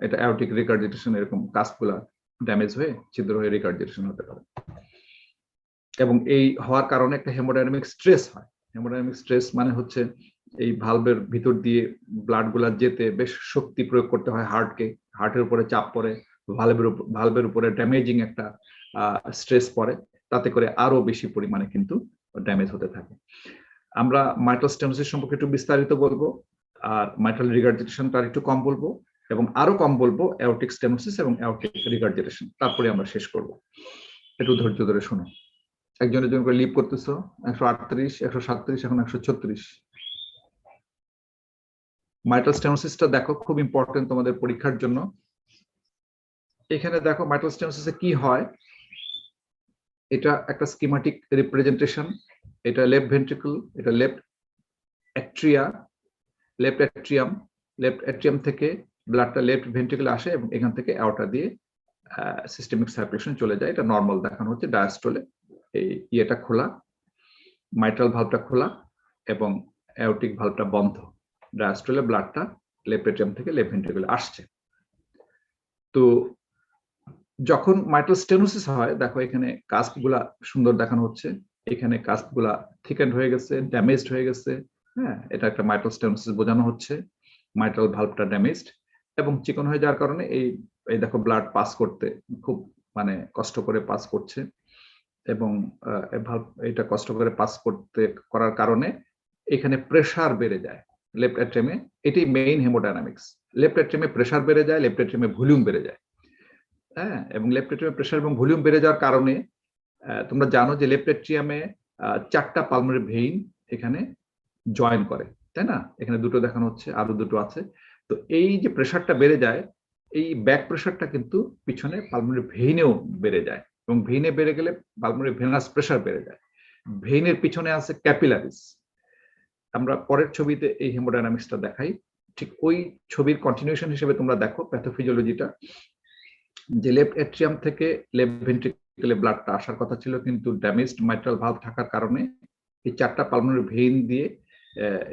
এটা অ্যাওর্টিক রিগার্জিটেশন, এরকম কাসগুলা ড্যামেজ হয়ে ছিদ্র হয়ে রিগার্জিটেশন হতে পারে। এবং এই হওয়ার কারণে একটা হেমোডাইনামিক স্ট্রেস হয়। হেমোডাইনামিক স্ট্রেস মানে হচ্ছে এই ভালভের ভিতর দিয়ে ব্লাড গুলা যেতে বেশ শক্তি প্রয়োগ করতে হয় হার্টকে, হার্টের উপরে চাপ পড়ে, ভালভের উপরে ড্যামেজিং একটা স্ট্রেস পড়ে, তাতে করে আরো বেশি পরিমাণে কিন্তু ড্যামেজ হতে থাকে। আমরা মাইট্রাল স্টেনোসিস সম্পর্কে একটু বিস্তারিত বলবো, আর মাইট্রাল রিগার্জিটেশনটা একটু কম বলবো, এবং আরো কম বলবো অ্যাওর্টিক স্টেনোসিস এবং অ্যাওর্টিক রিগার্জিটেশন, তারপরে আমরা শেষ করব। একটু ধৈর্য ধরে শোনো। একজনের জন্য করে লিভ করতেছো 138, 137, এখন 136। মাইট্রাল স্টেনোসিসটা দেখো, খুব ইম্পর্টেন্ট তোমাদের পরীক্ষার জন্য। এখানে দেখো মাইট্রাল স্টেনোসিসে কি হয়, এটা একটা স্কিমাটিক রিপ্রেজেন্টেশন। এটা লেফট ভেন্ট্রিকল, এটা লেফট অ্যাট্রিয়াম থেকে ব্লাডটা লেফট ভেন্ট্রিকলে আসে এবং এখান থেকে অ্যাওর্টা দিয়ে সিস্টেমিক সার্কুলেশন চলে যায়। এটা নর্মাল দেখানো হচ্ছে ডায়াস্টলে, এই ইয়েটা খোলা, মাইট্রাল ভালভটা খোলা এবং অ্যাওর্টিক ভালভটা বন্ধ। ডায়াস্টলে ব্লাডটা লেফট অ্যাট্রিয়াম থেকে লেফট ভেন্ট্রিকলে আসছে। তো যখন মাইট্রাল স্টেনোসিস হয়, দেখো এখানে কাস্পগুলা সুন্দর দেখানো হচ্ছে, এখানে কাস্পগুলা থিকেন্ড হয়ে গেছে, ড্যামেজড হয়ে গেছে। হ্যাঁ, এটা একটা মাইট্রাল স্টেনোসিস বোঝানো হচ্ছে। মাইট্রাল ভালভটা ড্যামেজড এবং চিকন হয়ে যাওয়ার কারণে এই দেখো ব্লাড পাস করতে খুব মানে কষ্ট করে পাস করছে, এবং এটা কষ্ট করে পাস করার কারণে এখানে প্রেসার বেড়ে যায় লেফট অ্যাট্রিয়ামে। এটি মেইন হেমোডাইনামিক্স। লেফট অ্যাট্রিয়ামে প্রেসার বেড়ে যায়, লেফট অ্যাট্রিয়ামে ভলিউম বেড়ে যায়। হ্যাঁ, এবং লেফট অ্যাট্রিয়ামে প্রেসার এবং ভলিউম বেড়ে যাওয়ার কারণে তোমরা জানো যে লেফট অ্যাট্রিয়ামে 4টা পালমোনারি ভেইন এখানে জয়েন করে, তাই না? এখানে দুটো দেখানো হচ্ছে, আরো দুটো আছে। তো এই যে প্রেসারটা বেড়ে যায়, এই ব্যাক প্রেসারটা কিন্তু পিছনে পালমোনারি ভেইনেও বেড়ে যায়, এবং ভেইনে বেড়ে গেলে পালমোনারি ভেনাস প্রেসার বেড়ে যায়। ভেইনের পিছনে আছে ক্যাপিলারিস। আমরা পরের ছবিতে এই হেমোডাইনামিক্সটা দেখাই, ঠিক ওই ছবির কন্টিনিউশন হিসেবে তোমরা দেখো প্যাথোফিজিওলজিটা, যে লেফট অ্যাট্রিয়াম থেকে লেফট ভেন্ট্রিকলে ব্লাডটা আসার কথা ছিল, কিন্তু ড্যামেজড মাইট্রাল ভালভ থাকার কারণে এই 4টা পালমোনারি ভেইন দিয়ে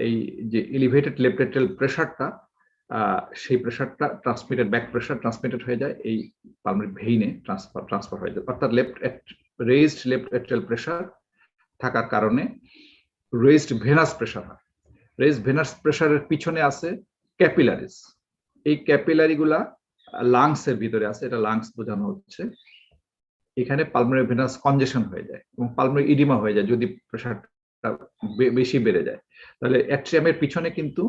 এই যে এলিভেটেড লেফট অ্যাট্রিয়াল প্রেসারটা, সেই প্রেসারটা ব্যাক প্রেসার ট্রান্সমিটেড হয়ে যায় এই পালমোনারি ভেইনে, ট্রান্সফার হয়ে যায়। অর্থাৎ রেজড লেফট অ্যাট্রিয়াল প্রেসার থাকার কারণে রেজড ভেনাস প্রেসার হয়। রেজড ভেনাস প্রেসারের পিছনে আছে ক্যাপিলারিস। এই ক্যাপিলারি গুলা লাংস এর ভিতরে আছে, এটা লাংস বোঝানো হচ্ছে। এখানে পালমোনারি ভেনাস কনজেশন হয়ে যায় এবং পালমোনারি ইডিমা হয়ে যায় যদি প্রেসারটা বেশি বেড়ে যায়। তাহলে অ্যাট্রিয়ামের পিছনে কিন্তু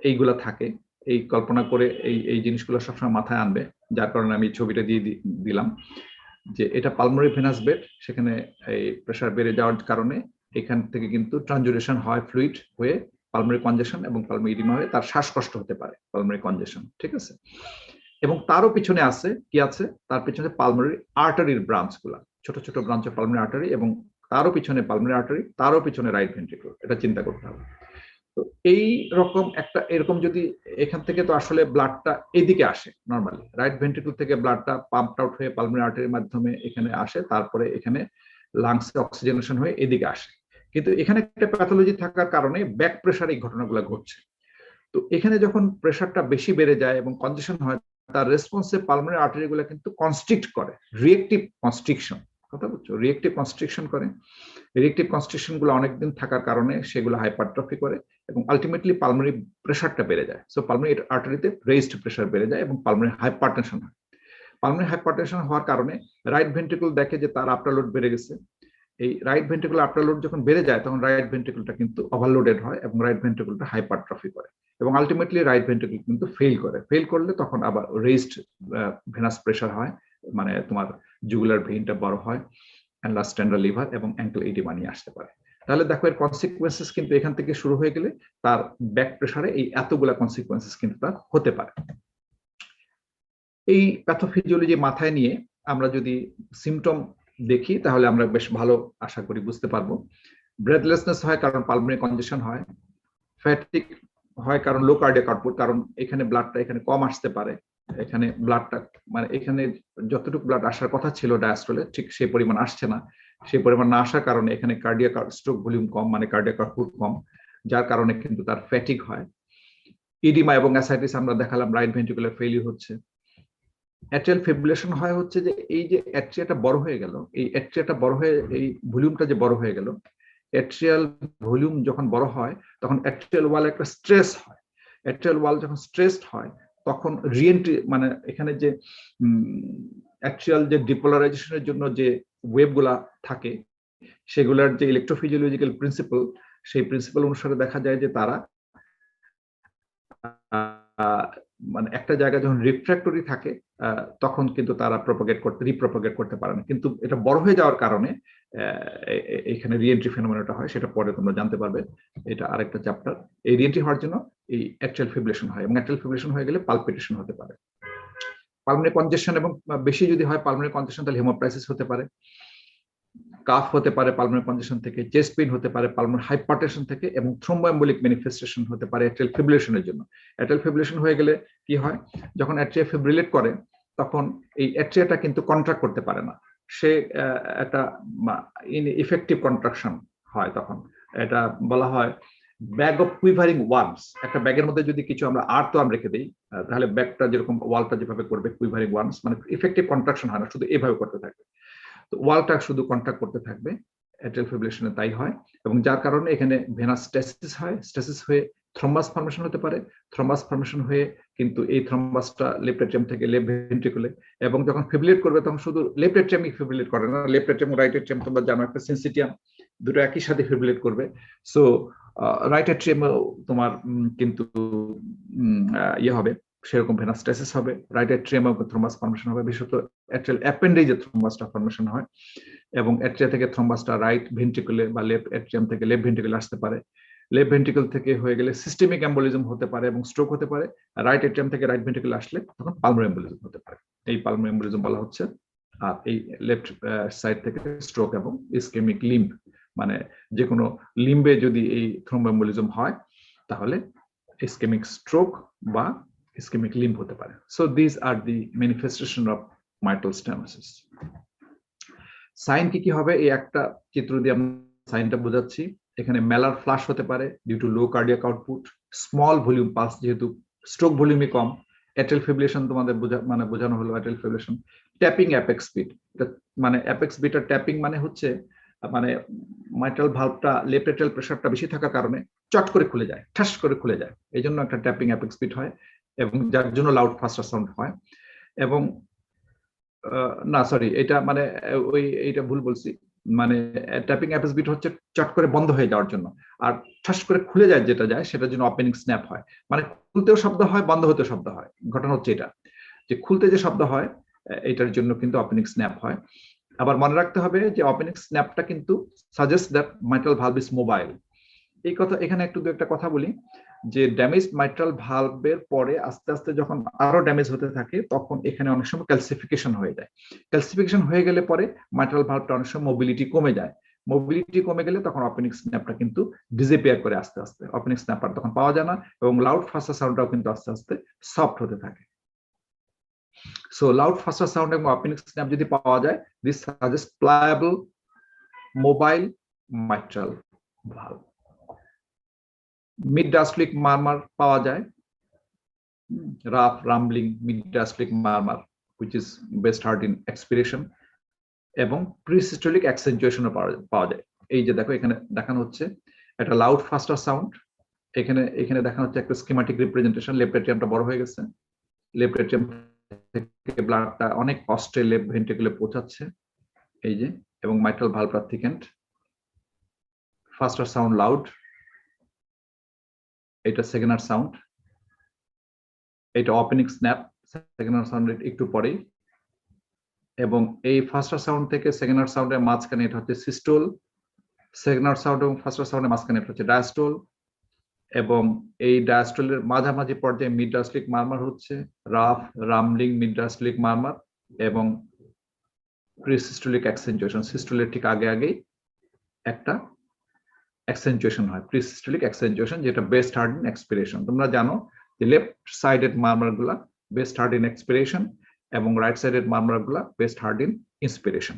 এইগুলা থাকে। এই কল্পনা করে এই জিনিসগুলো সবসময় মাথায় আনবে, যার কারণে আমি ছবিটা দিয়ে দিলাম যে এটা পালমোনারি ভেনাস বেড। সেখানে এই প্রেসার বেড়ে যাওয়ার কারণে এখান থেকে কিন্তু ট্রানজুরেশন হয় ফ্লুইড হয়ে পালমোনারি কনজেশন এবং পালমোনারি ইডিমা হয়ে তার শ্বাসকষ্ট হতে পারে, পালমোনারি কনজেশন। ঠিক আছে? এবং তারও পিছনে আছে কি আছে, তার পিছনে পালমোনারি আর্টারির ব্রাঞ্চ গুলা, ছোট ছোট ব্রাঞ্চ অফ পালমোনারি আর্টারি, এবং তারও পিছনে পালমোনারি আর্টারি, তারও পিছনে রাইট ভেন্ট্রিকল। এটা চিন্তা করতে হবে। তো এই রকম একটা এরকম যদি এখান থেকে তো আসলে ব্লাডটা এদিকে আসে নরমালি, রাইট ভেন্ট্রিকল থেকে ব্লাডটা পাম্পড আউট হয়ে পালমোনারি আর্টারির মাধ্যমে এখানে আসে, তারপরে এখানে লাংসে অক্সিজেনেশন হয়ে এদিকে আসে। কিন্তু এখানে একটা প্যাথোলজি থাকার কারণে ব্যাক প্রেসার এই ঘটনাগুলো ঘটছে। তো এখানে যখন প্রেসারটা বেশি বেড়ে যায় এবং কনজেশন হয়, তার রেসপন্সে পালমোনারি আর্টারিগুলো কিন্তু কনস্ট্রিক্ট করে, রিয়েক্টিভ কনস্ট্রিকশন, কথা বলছো, রিয়েক্টিভ কনস্ট্রিকশন করে। রিয়েক্টিভ কনস্ট্রিকশন গুলো অনেকদিন থাকার কারণে সেগুলো হাইপারট্রফি করে এবং আলটিমেটলি পালমোনারি প্রেসারটা বেড়ে যায়। সো পালমোনারি আর্টারিতে রেজড প্রেসার বেড়ে যায় এবং পালমোনারি হাইপারটেনশন হয়। পালমোনারি হাইপারটেনশন হওয়ার কারণে রাইট ভেন্ট্রিকল দেখে যে তার আফটার লোড বেড়ে গেছে। এই রাইট ভেন্ট্রিকল আফটার লোড যখন বেড়ে যায়, তখন রাইট ভেন্ট্রিকলটা কিন্তু ওভারলোডেড হয় এবং রাইট ভেন্ট্রিকলটা হাইপারট্রফি করে এবং আলটিমেটলি রাইট ভেন্ট্রিকল কিন্তু ফেল করে। ফেল করলে তখন আবার রেজড ভেনাস প্রেসার হয়, মানে তোমার জুগুলার ভেইনটা বড় হয়, অ্যানলাস টেন্ডার লিভার এবং অ্যাঙ্কেল ইডিমা নিয়ে আসতে পারে। তাহলে দেখো এর কনসিকুয়েন্সেস কিন্তু এখান থেকে শুরু হয়ে গেলে তার ব্যাক প্রেসারে এই এতগুলা কনসিকুয়েন্সেস কিন্তু তার হতে পারে। এই প্যাথোফিজিওলজি মাথায় নিয়ে আমরা যদি সিমটম দেখি, তাহলে আমরা বেশ ভালো আশা করি বুঝতে পারবো। ব্রেথলেসনেস হয় কারণ পালমোনারি কনজেশন হয়, ফ্যাটিক হয় কারণ লো কার্ডিয়াক আউটপুট, কারণ এখানে ব্লাডটা এখানে কম আসতে পারে, এখানে ব্লাডটা মানে এখানে যতটুকু ব্লাড আসার কথা ছিল ডায়াস্টলে ঠিক সেই পরিমাণ আসছে না। সেই পরিমাণ না আসার কারণে এখানে কার্ডিয়াক স্ট্রোক ভলিউম কম, মানে কার্ডিয়াক আউটপুট কম, যার কারণে কিন্তু তার ফ্যাটিক হয়। ইডিমা এবং অ্যাসাইটিস আমরা দেখালাম, রাইট ভেন্ট্রিকুলার ফেইলিউর হচ্ছে। অ্যাট্রিয়াল ফিব্রিলেশন হয় হচ্ছে যে এই যে অ্যাট্রিয়াটা বড় হয়ে গেল, এই অ্যাট্রিয়াটা বড় হয়ে এই ভলিউমটা যে বড় হয়ে গেল, অ্যাট্রিয়াল ভলিউম যখন বড় হয় তখন অ্যাট্রিয়াল ওয়াল একটা স্ট্রেস হয়। অ্যাট্রিয়াল ওয়াল যখন স্ট্রেসড হয় তখন রিএন্ট্রি মানে এখানে যে অ্যাট্রিয়াল যে ডিপোলারাইজেশনের জন্য যে ওয়েভগুলা থাকে সেগুলোর যে ইলেকট্রোফিজিওলজিক্যাল প্রিন্সিপাল, সেই প্রিন্সিপাল অনুসারে দেখা যায় যে তারা মানে একটা জায়গায় যখন রিফ্র্যাক্টরি থাকে তখন কিন্তু তারা রিপ্রোপাগেট করতে পারে না। কিন্তু এটা বড় হয়ে যাওয়ার কারণে এখানে রিএন্ট্রি ফেনোমেনাটা হয়, সেটা পরে তোমরা জানতে পারবে, এটা আরেকটা চ্যাপ্টার। এই রিএন্ট্রি হওয়ার জন্য এই অ্যাট্রিয়াল ফিব্রিলেশন হয়, এবং অ্যাট্রিয়াল ফিব্রিলেশন হয়ে গেলে পালপিটেশন হতে পারে। পালমোনারি কনজেশন এবং বেশি যদি হয় পালমোনারি কনজেশন তাহলে হেমোপ্রাইসিস হতে পারে, কাফ হতে পারে পালমোনারি কনজেশন থেকে, চেস্ট পেইন হতে পারে পালমোনারি হাইপারটেনশন থেকে, এবং থ্রোম্বোএম্বোলিক ম্যানিফেস্টেশন হতে পারে অ্যাট্রিয়াল ফিব্রিলেশনের জন্য। অ্যাট্রিয়াল ফিব্রিলেশন হয়ে গেলে কি হয়, যখন অ্যাট্রিয়া ফিব্রিলেট করে তখন এই অ্যাট্রিয়াটা কিন্তু কন্ট্রাক্ট করতে পারে না, সে একটা ইনএফেক্টিভ কন্ট্রাকশন হয়। তখন এটা বলা হয় ব্যাগ অফ কুইভারিং ওয়ার্মস। একটা ব্যাগের মধ্যে যদি কিছু আমরা আর্থওয়ার্ম রেখে দিই তাহলে ব্যাগটা যেরকম ওয়ালটা যেভাবে করবে কুইভারিং ওয়ার্মস, মানে ইফেক্টিভ কন্ট্রাকশন হয় না, শুধু এভাবে করতে থাকবে, তো ওয়ালটা শুধু কন্ট্রাক্ট করতে থাকবে। অ্যাট্রিয়াল ফিব্রিলেশনে তাই হয়, এবং যার কারণে এখানে ভেনাস স্ট্যাসিস হয়, স্ট্যাসিস হয়ে থ্রম্বাস ফর্মেশন হতে পারে, থ্রম্বাস ফর্মেশন হয়ে কিন্তু এই থ্রম্বাসটা লেফট এট্রিয়াম থেকে লেফট ভেন্ট্রিকুলে, এবং যখন ফিব্রিলেট করবে তখন শুধু লেফট এট্রিয়ামই ফিব্রিলেট করে না, লেফট এট্রিয়াম ও রাইট এট্রিয়াম তোমরা জানো একটা সিনসিটিয়াম, দুটো একই সাথে ফিব্রিলেট করবে। সো রাইট এট্রিয়ামেও তোমার কিন্তু ইয়ে হবে, সেরকম ভেনাস স্ট্যাসিস হবে, রাইট এট্রিয়ামেও থ্রম্বাস ফর্মেশন হবে, বিশেষত অ্যাট্রিয়াল অ্যাপেন্ডেজে থ্রম্বাসটা ফর্মেশন হয়, এবং অ্যাট্রিয়া থেকে থ্রম্বাসটা রাইট ভেন্ট্রিকুলে বা লেফট অ্যাট্রিয়াম থেকে লেফট ভেন্ট্রিকুলে আসতে পারে। লেফট ভেন্ট্রিকল থেকে হয়ে গেলে সিস্টেমিক এম্বোলিজম হতে পারে এবং স্ট্রোক হতে পারে। রাইট এট্রিয়াম থেকে রাইট ভেন্ট্রিকল আসলে তখন পালমোনারি এম্বোলিজম হতে পারে, এই পালমোনারি এম্বোলিজম বলা হচ্ছে। আর এই লেফট সাইড থেকে স্ট্রোক এবং ইসকেমিক লিম্ব, মানে যে কোনো লিম্বে যদি এই থ্রোম্বোএম্বোলিজম হয় তাহলে ইসকেমিক স্ট্রোক বা ইসকেমিক লিম্ব হতে পারে। So this are the manifestation of mitral stenosis. Sign কি কি হবে, এই একটা চিত্র দিয়ে আমরা সাইনটা বোঝাচ্ছি। এখানে মেলার ফ্লাশ হতে পারে due to low cardiac output, small volume pulse, যেহেতু স্ট্রোক ভলিউমই কম। অ্যাট্রিয়াল ফিব্রিলেশন তোমাদের বোঝানো হলো, atrial fibrillation. Tapping apex beat, মানে অ্যাপেক্স বিটার ট্যাপিং মানে হচ্ছে মানে মাইট্রাল ভালভটা লেফট অ্যাট্রিয়াল প্রেসারটা বেশি থাকার কারণে চট করে খুলে যায়, ঠাস করে খুলে যায়, এই জন্য একটা ট্যাপিং অ্যাপেক্স বিট হয়, এবং যার জন্য লাউড ফাস্টার সাউন্ড হয়। এবং না সরি, এটা মানে এইটা ভুল বলছি, মানে ট্যাপিং অ্যাপেক্স বিট হচ্ছে চট করে বন্ধ হয়ে যাওয়ার জন্য, আর ঠাস করে খুলে যায় যেটা যায় সেটার জন্য ওপেনিং স্ন্যাপ হয়, মানে খুলতেও শব্দ হয় বন্ধ হতেও শব্দ হয়। ঘটনা হচ্ছে এটা যে খুলতে যে শব্দ হয় এটার জন্য কিন্তু ওপেনিং স্ন্যাপ হয়। আবার মনে রাখতে হবে যে ওপেনিং স্ন্যাপটা কিন্তু suggest that mitral valve is mobile. এই কথা এখানে একটু একটা কথা বলি, যে ড্যামেজ মাইট্রাল ভালভের পরে আস্তে আস্তে যখন আরো ড্যামেজ হতে থাকে তখন এখানে অনেক সময় ক্যালসিফিকেশন হয়ে যায়। ক্যালসিফিকেশন হয়ে গেলে পরে মাইট্রাল ভালভটা অনেক সময় মোবিলিটি কমে যায়। মোবিলিটি কমে গেলে তখন ওপেনিং স্ন্যাপটা কিন্তু ডিসঅ্যাপিয়ার করে আস্তে আস্তে, ওপেনিং স্ন্যাপটা তখন পাওয়া যায় না, এবং লাউড ফাস্টার সাউন্ডটাও কিন্তু আস্তে আস্তে সফট হতে থাকে। সো লাউড ফাস্টার সাউন্ড এবং ওপেনিং স্ন্যাপ যদি পাওয়া যায়, this suggest pliable mobile mitral valve. Mid diastolic murmur পাওয়া যায়, rough rumbling mid diastolic murmur which is best heard in expiration, এবং প্রিসিস্টোলিক অ্যাকসেন্টুয়েশনও পাওয়া যায়। এই যে দেখো এখানে দেখানো হচ্ছে একটা লাউড ফাস্টার সাউন্ড, এখানে দেখানো হচ্ছে একটা স্কিমাটিক রিপ্রেজেন্টেশন, লেফট এট্রিয়ামটা বড় হয়ে গেছে, লেফট এট্রিয়াম থেকে ব্লাডটা অনেক কষ্টে লেফট ভেন্ট্রিকুলে পৌঁছাচ্ছে, এই যে, এবং মাইট্রাল ভালভটা থিকেন্ড, ফাস্টার সাউন্ড লাউড, এটা সেকেন্ডার সাউন্ড, এটা ওপেনিং স্ন্যাপ, সেকেন্ডার সাউন্ড একটু পরেই, এবং এই ফাস্টার সাউন্ড থেকে সেকেন্ডার সাউন্ডের মাঝখানে এটা হচ্ছে সিস্টোল, সেকেন্ডার সাউন্ড এবং ফাস্টার সাউন্ডের মাঝখানে এটা হচ্ছে ডায়াস্টোল, এবং এই ডায়াস্টোলের মাঝামাঝি পর্যায়ে মিড ডায়াস্টলিক মারমার হচ্ছে, রাফ রামলিং মিড ডায়াস্টলিক মারমার, এবং প্রিসিস্টোলিক অ্যাকসেন্টুয়েশন, সিস্টোলের ঠিক আগে আগেই একটা অ্যাকসেন্টুয়েশন হয়, প্রিসিস্টোলিক অ্যাকসেন্টুয়েশন, যেটা বেস্ট হার্ড ইন এক্সপিরেশন। তোমরা জানো যে লেফট সাইডেড মারমার গুলা বেস্ট হার্ড ইন এক্সপিরেশন এবং রাইট সাইডেড মারমার গুলা বেস্ট হার্ড ইন ইন্সপিরেশন।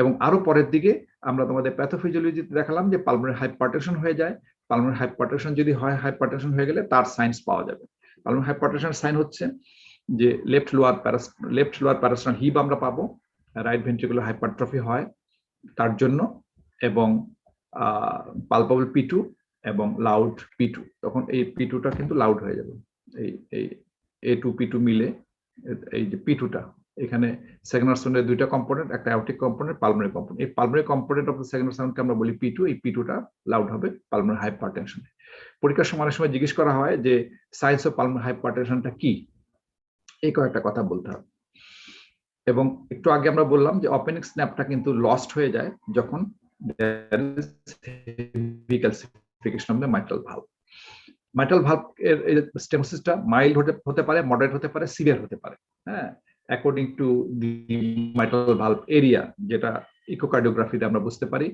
এবং আরো পরের দিকে আমরা তোমাদের প্যাথোফিজিওলজিতে দেখালাম যে পালমোনারি হাইপারটেনশন হয়ে যায়। পালমোনারি হাইপারটেনশন যদি হয়, হাইপারটেনশন হয়ে গেলে তার সাইন্স পাওয়া যাবে। পালমোনারি হাইপারটেনশন সাইন হচ্ছে যে লেফট লোয়ার প্যারাস্টার্নাল হিপ আমরা পাবো, রাইট ভেন্ট্রিকুলার হাইপারট্রফি হয় তার জন্য, এবং পালপাবল P2 এবং লাউড P2। তখন এই P2টা কিন্তু লাউড হয়ে যাবে। এই A2 P2 মিলে এই যে P2টা, এখানে সেকেন্ডারি সাউন্ডের দুইটা কম্পোনেন্ট, একটা অ্যাওরটিক কম্পোনেন্ট, পালমোনারি কম্পোনেন্ট। এই pulmonary component of the secondary সাউন্ডকে আমরা বলি P2। এই P2টা লাউড হবে পালমোনারি হাইপারটেনশন। পরীক্ষার সময় অনেক সময় জিজ্ঞেস করা হয় যে সাইন্স অফ পালমোনারি হাইপারটেনশনটা কি, এই কয়েকটা কথা বলতে হবে। এবং একটু আগে আমরা বললাম যে ওপেনিং স্ন্যাপটা কিন্তু লস্ট হয়ে যায় যখন calcification of the mitral valve. Mitral valve এর স্টেনোসিসটা মাইল্ড হতে পারে, মডারেট হতে পারে, সিভিয়ার হতে পারে, হ্যাঁ, according to the mitral valve area, যেটা ইকোকার্ডিওগ্রাফিতে আমরা বুঝতে পারি।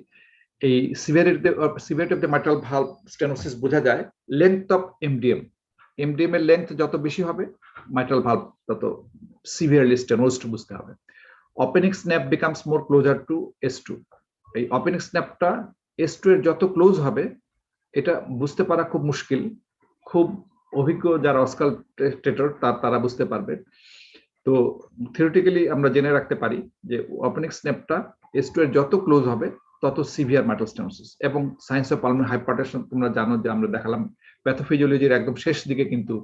এই severity of the mitral valve stenosis বোঝা যায় লেন্থ অফ এমডিএম। এমডিএম এর লেন্থ যত বেশি হবে, মাইট্রাল ভালভ তত সিভিয়ারলি স্টেনোজড বুঝতে হবে। Opening snap becomes more closer to S2। এই ওপেনিং স্ন্যাপটা S2 এর যত ক্লোজ হবে, এটা বুঝতে পারা খুব মুশকিল। খুব অভিজ্ঞ যারা অস্কালটেটর তারা বুঝতে পারবে। তো থিওরিটিক্যালি আমরা জেনে রাখতে পারি যে ওপেনিং স্ন্যাপটা S2 এর যত ক্লোজ হবে তত সিভিয়ার মাইট্রাল স্টেনোসিস। এবং সায়েন্স অফ পালমোনারি হাইপারটেনশন তোমরা জানো যে আমরা দেখালাম প্যাথোফিজিওলজির একদম শেষ দিকে কিন্তু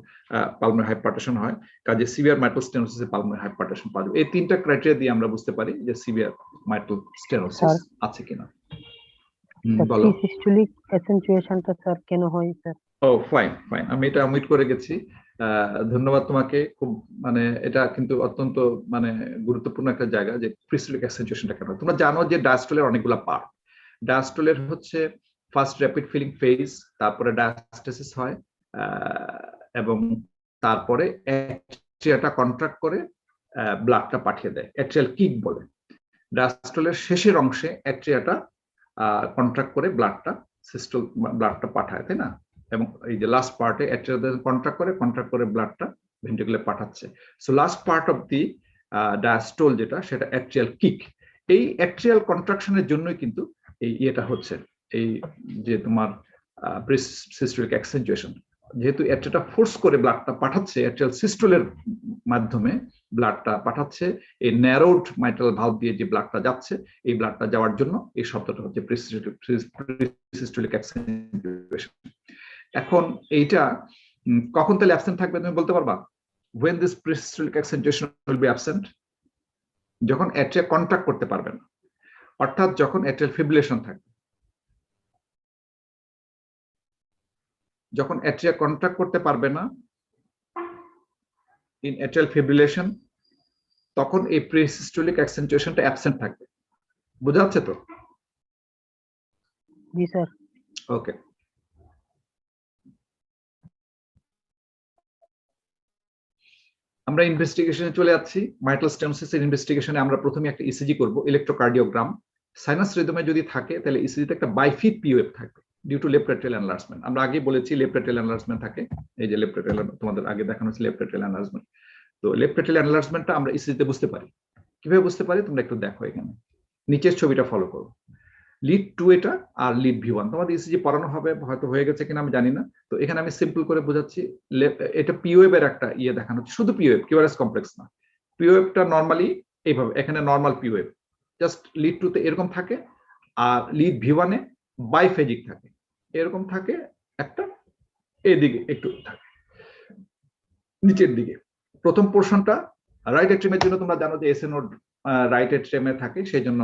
পালমোনারি হাইপারটেনশন হয়। কাজে সিভিয়ার মাইট্রাল স্টেনোসিসে পালমোনারি হাইপারটেনশন পাওয়া যাবে। এই তিনটা ক্রাইটেরিয়া দিয়ে আমরা বুঝতে পারি যে সিভিয়ার মাইট্রাল স্টেনোসিস আছে কিনা। বলো সিস্টোলিক অ্যাসেন্টুয়েশনটা স্যার কেন হয় স্যার? ও ফাইন, আমি এটা অমিট করে গেছি। ধন্যবাদ তোমাকে। খুব মানে এটা কিন্তু অত্যন্ত মানে গুরুত্বপূর্ণ একটা জায়গা যে প্রিস্টোলিক অ্যাসেন্টুয়েশনটা কেন। তোমরা জানো যে ডায়াস্টলের অনেকগুলো পার্ট। ডায়াস্টলের হচ্ছে ফার্স্ট র্যাপিড ফিলিং ফেজ, তারপরে ডায়াস্টেসিস হয়, এবং তারপরে অ্যাট্রিয়াটা কন্ট্রাক্ট করে ব্লাডটা পাঠিয়ে দেয়, অ্যাট্রিয়াল কিক বলে। ডায়াস্টলের শেষের অংশে অ্যাট্রিয়াটা কন্ট্রাক্ট করে ব্লাডটা পাঠায়, তাই না? এবং এই যে লাস্ট পার্টে অ্যাট্রিয়া কন্ট্রাক্ট করে ব্লাডটা ভেন্ট্রিকুলে পাঠাচ্ছে। So last part of the diastole যেটা, সেটা অ্যাট্রিয়াল কিক। এই অ্যাট্রিয়াল কন্ট্রাকশনের জন্যই কিন্তু এই ইয়েটা হচ্ছে, এই যে তোমার সিস্টোলিক অ্যাসেন্টুয়েশন। যেহেতু অ্যাট্রিয়াটা ফোর্স করে ব্লাডটা পাঠাচ্ছে, অ্যাট্রিয়াল সিস্টোলের মাধ্যমে ব্লাডটা পাঠাচ্ছে, এই ন্যারোড মাইট্রাল ভালভ দিয়ে যে ব্লাডটা যাচ্ছে, এই ব্লাডটা যাওয়ার জন্য এই শব্দটা হচ্ছে প্রিসিস্টোলিক অ্যাসেন্টুয়েশন। এখন এইটা কখন তাহলে অ্যাবসেন্ট থাকবে তুমি বলতে পারবা? when this প্রিসিস্টোলিক অ্যাসেন্টুয়েশন will be absent, যখন অ্যাট্রিয়া কন্ট্রাক্ট করতে পারবে না, অর্থাৎ যখন অ্যাট্রিয়াল ফিব্রিলেশন থাকবে। যখন অ্যাট্রিয়া কন্ট্রাক্ট করতে পারবে না, ইন অ্যাট্রিয়াল ফিব্রিলেশন, তখন এই প্রিসিস্টোলিক অ্যাসেন্টুয়েশনটা অ্যাবসেন্ট থাকবে। বোঝা যাচ্ছে তো? জি স্যার। ওকে, আমরা ইনভেস্টিগেশনে চলে যাচ্ছি। মাইট্রাল স্টেনোসিসের ইনভেস্টিগেশনে আমরা প্রথমে একটা ইসিজি করব, ইলেকট্রোকার্ডিওগ্রাম। সাইনাস রিদমে যদি থাকে তাহলে ইসিজিতে একটা বাইফিট পিওএফ থাকবে due to left atrial enlargement. আমরা আগে বলেছি লেফট এট্রিয়াল এনলার্জমেন্ট থাকে, এই যে লেফট এট্রিয়াল তোমাদের আগে দেখানো হয়েছে লেফট এট্রিয়াল এনলার্জমেন্ট। তো লেফট এট্রিয়াল এনলার্জমেন্টটা আমরা ইসিজিতে বুঝতে পারি। কিভাবে বুঝতে পারি তোমরা একটু দেখো, এখানে নিচের ছবিটা ফলো করো। লিড 2 এটা আর লিড V1 তোমাদের ইসিজি পড়ানো হবে, হয়তো হয়ে গেছে কিনা আমি জানি না। তো এখানে আমি সিম্পল করে বোঝাচ্ছি। এটা পিওএফ এর একটা ইয়ে দেখানো হচ্ছে, শুধু পিওএফ, কিউআরএস কমপ্লেক্স না। পিওএফটা নরমালি এইভাবে, এখানে নরমাল পিওএফ, জাস্ট লিড 2 তে এরকম থাকে, আর লিড V1 এ বাইফেজিক থাকে, এরকম থাকে একটা, এদিকে একটু থাকে নিচের দিকে। প্রথম পোর্শনটা রাইট এট্রিয়ামের জন্য তোমরা জানো যে এসএ নোড রাইট এট্রিয়ামে থাকে, সেই জন্য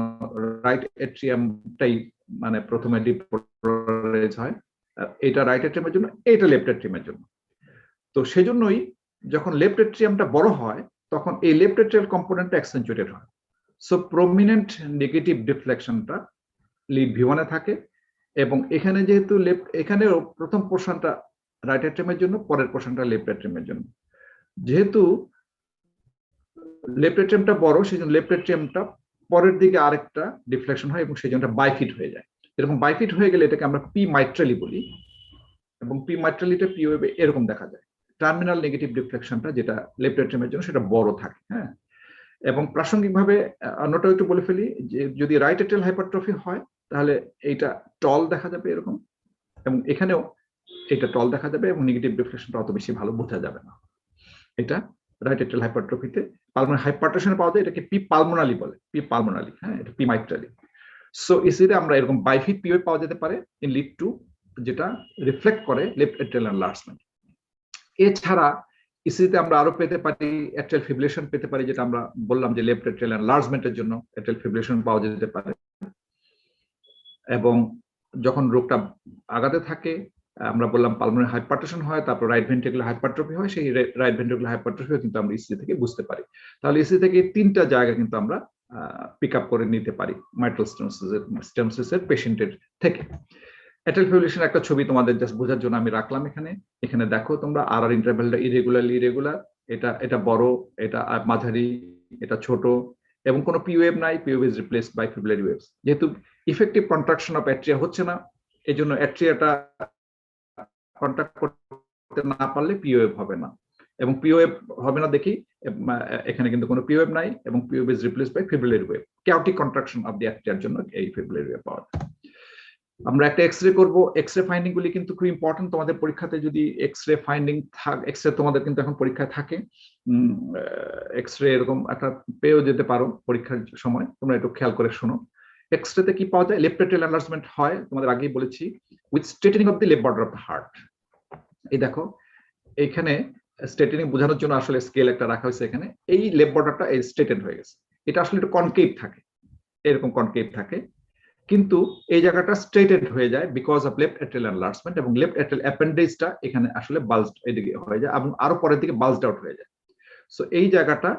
রাইট এট্রিয়ামটাই মানে প্রথমে ডিপোলারাইজ হয়। এটা রাইট এট্রিয়ামের জন্য, এটা লেফট এট্রিয়ামের জন্য। তো সেজন্যই যখন লেফট এট্রিয়ামটা বড় হয়, তখন এই লেফট এট্রিয়াল কম্পোনেন্টটা অ্যাকসেন্টুয়েটেড হয়। সো প্রমিনেন্ট নেগেটিভ ডিফ্লেকশনটা লিড V1 এ থাকে, এবং এখানে যেহেতু এখানেও প্রথম পোর্শনটা রাইট এট্রিয়ামের জন্য, পরের পোর্শনটা লেফট এট্রিয়ামের জন্য। যেহেতু লেফট এট্রিয়ামটা বড়, সেই জন্য লেফট এট্রিয়ামটা পরের দিকে আরেকটা ডিফ্লেকশন হয়, এবং সেই জন্য বাইফিট হয়ে যায়। এরকম বাইফিট হয়ে গেলে এটাকে আমরা পি মাইট্রালি বলি, এবং পি মাইট্রালিটা পিওএবে এরকম দেখা যায়। টার্মিনাল নেগেটিভ ডিফ্লেকশনটা যেটা লেফট এট্রিয়ামের জন্য, সেটা বড় থাকে। হ্যাঁ, এবং প্রাসঙ্গিকভাবে অন্যটাও একটু বলে ফেলি যে যদি রাইট এট্রিয়াল হাইপারট্রফি হয় তাহলে এইটা টল দেখা যাবে এরকম, এবং এখানেও এটা টল দেখা যাবে এবং নেগেটিভ রিফ্লেকশনটা অত বেশি ভালো বোঝা যাবে না। এটা রাইট এট্রিয়াল হাইপারট্রফিতে পালমোনারি হাইপারটেনশনে পাওয়া যায়, এটাকে পি পালমোনালি বলে, পি পালমোনালি, হ্যাঁ, এটা পি মাইট্রালি। সো ইসিতে আমরা এরকম বাইফিট পিওয়ে পাওয়া যেতে পারে ইন লিড টু, যেটা রিফ্লেক্ট করে লেফট এট্রিয়াল এনলার্জমেন্ট। এছাড়া ইসিতে আমরা আরো পেতে পারি এট্রিয়াল ফিব্রিলেশন পেতে পারি, যেটা আমরা বললাম যে লেফট এট্রিয়াল এনলার্জমেন্টের জন্য এট্রিয়াল ফিব্রিলেশন পাওয়া যেতে পারে। এবং যখন রোগটা আগাতে থাকে আমরা বললাম পালমোনারি হাইপারটেনশন হয়, তারপর রাইট ভেন্ট্রিকুলার হাইপারট্রফি হয়, সেই রাইট ভেন্ট্রিকুলার হাইপারট্রফিও কিন্তু আমরা ইসি থেকে বুঝতে পারি। তাহলে ইসি থেকে তিনটা জায়গা কিন্তু আমরা পিক আপ করে নিতে পারি মাইট্রাল স্টেনোসিসের পেশেন্টের থেকে। এট্রিয়াল ফিব্রিলেশন একটা ছবি তোমাদের জাস্ট বোঝার জন্য আমি রাখলাম এখানে। এখানে দেখো তোমরা আর ইন্টারভ্যালটা ইরেগুলার, এটা বড়, এটা মাঝারি, এটা ছোট, এবং কোনো পি ওয়েভ নাই, P wave is replaced by fibrillary waves. যেহেতু ইফেক্টিভ কন্ট্রাকশন অফ অ্যাট্রিয়া হচ্ছে না, এই জন্য অ্যাট্রিয়াটা কন্ট্রাক্ট করতে না পারলে পি ওয়েভ হবে না, এবং পি ওয়েভ হবে না দেখি এখানে কিন্তু কোনো পি ওয়েভ নাই, এবং P wave is replaced by fibrillary wave. Chaotic contraction of the অ্যাট্রিয়ার জন্য এই ফিব্রিলারি ওয়েভ পাওয়া যায়। আমরা একটা এক্সরে করব, এক্সরে ফাইন্ডিং গুলি কিন্তু খুব ইম্পর্টেন্ট। তোমাদের পরীক্ষাতে যদি এক্সরে ফাইন্ডিং থাকে, এক্সরে তোমাদের কিন্তু এখন পরীক্ষায় থাকে, এক্সরে এরকম একটা পেয়েও যেতে পারো পরীক্ষার সময়, তোমরা একটু খেয়াল করে শোনো। এক্সরেতে কি পাওয়া যায়? লেফট এট্রিয়াল এনলার্জমেন্ট হয়, তোমাদের আগেই বলেছি, with straightening of the left border of the heart. এই দেখো এখানে স্ট্রেটেনিং বোঝানোর জন্য আসলে স্কেল একটা রাখা হয়েছে এখানে। এই লেফট বর্ডারটা এই স্ট্রেটেন হয়ে গেছে, এটা আসলে একটু কনকেভ থাকে, এরকম কনকেভ থাকে, কিন্তু এই জায়গাটা স্ট্রেটেড হয়ে যায় because of left atrial enlargement, এবং লেফট এট্রিয়াল অ্যাপেন্ডিজটা এখানে আসলে বাল্জড এদিকে হয়ে যায় এবং আরো পরের দিকে বাল্জড আউট হয়ে যায়। সো এই জায়গাটা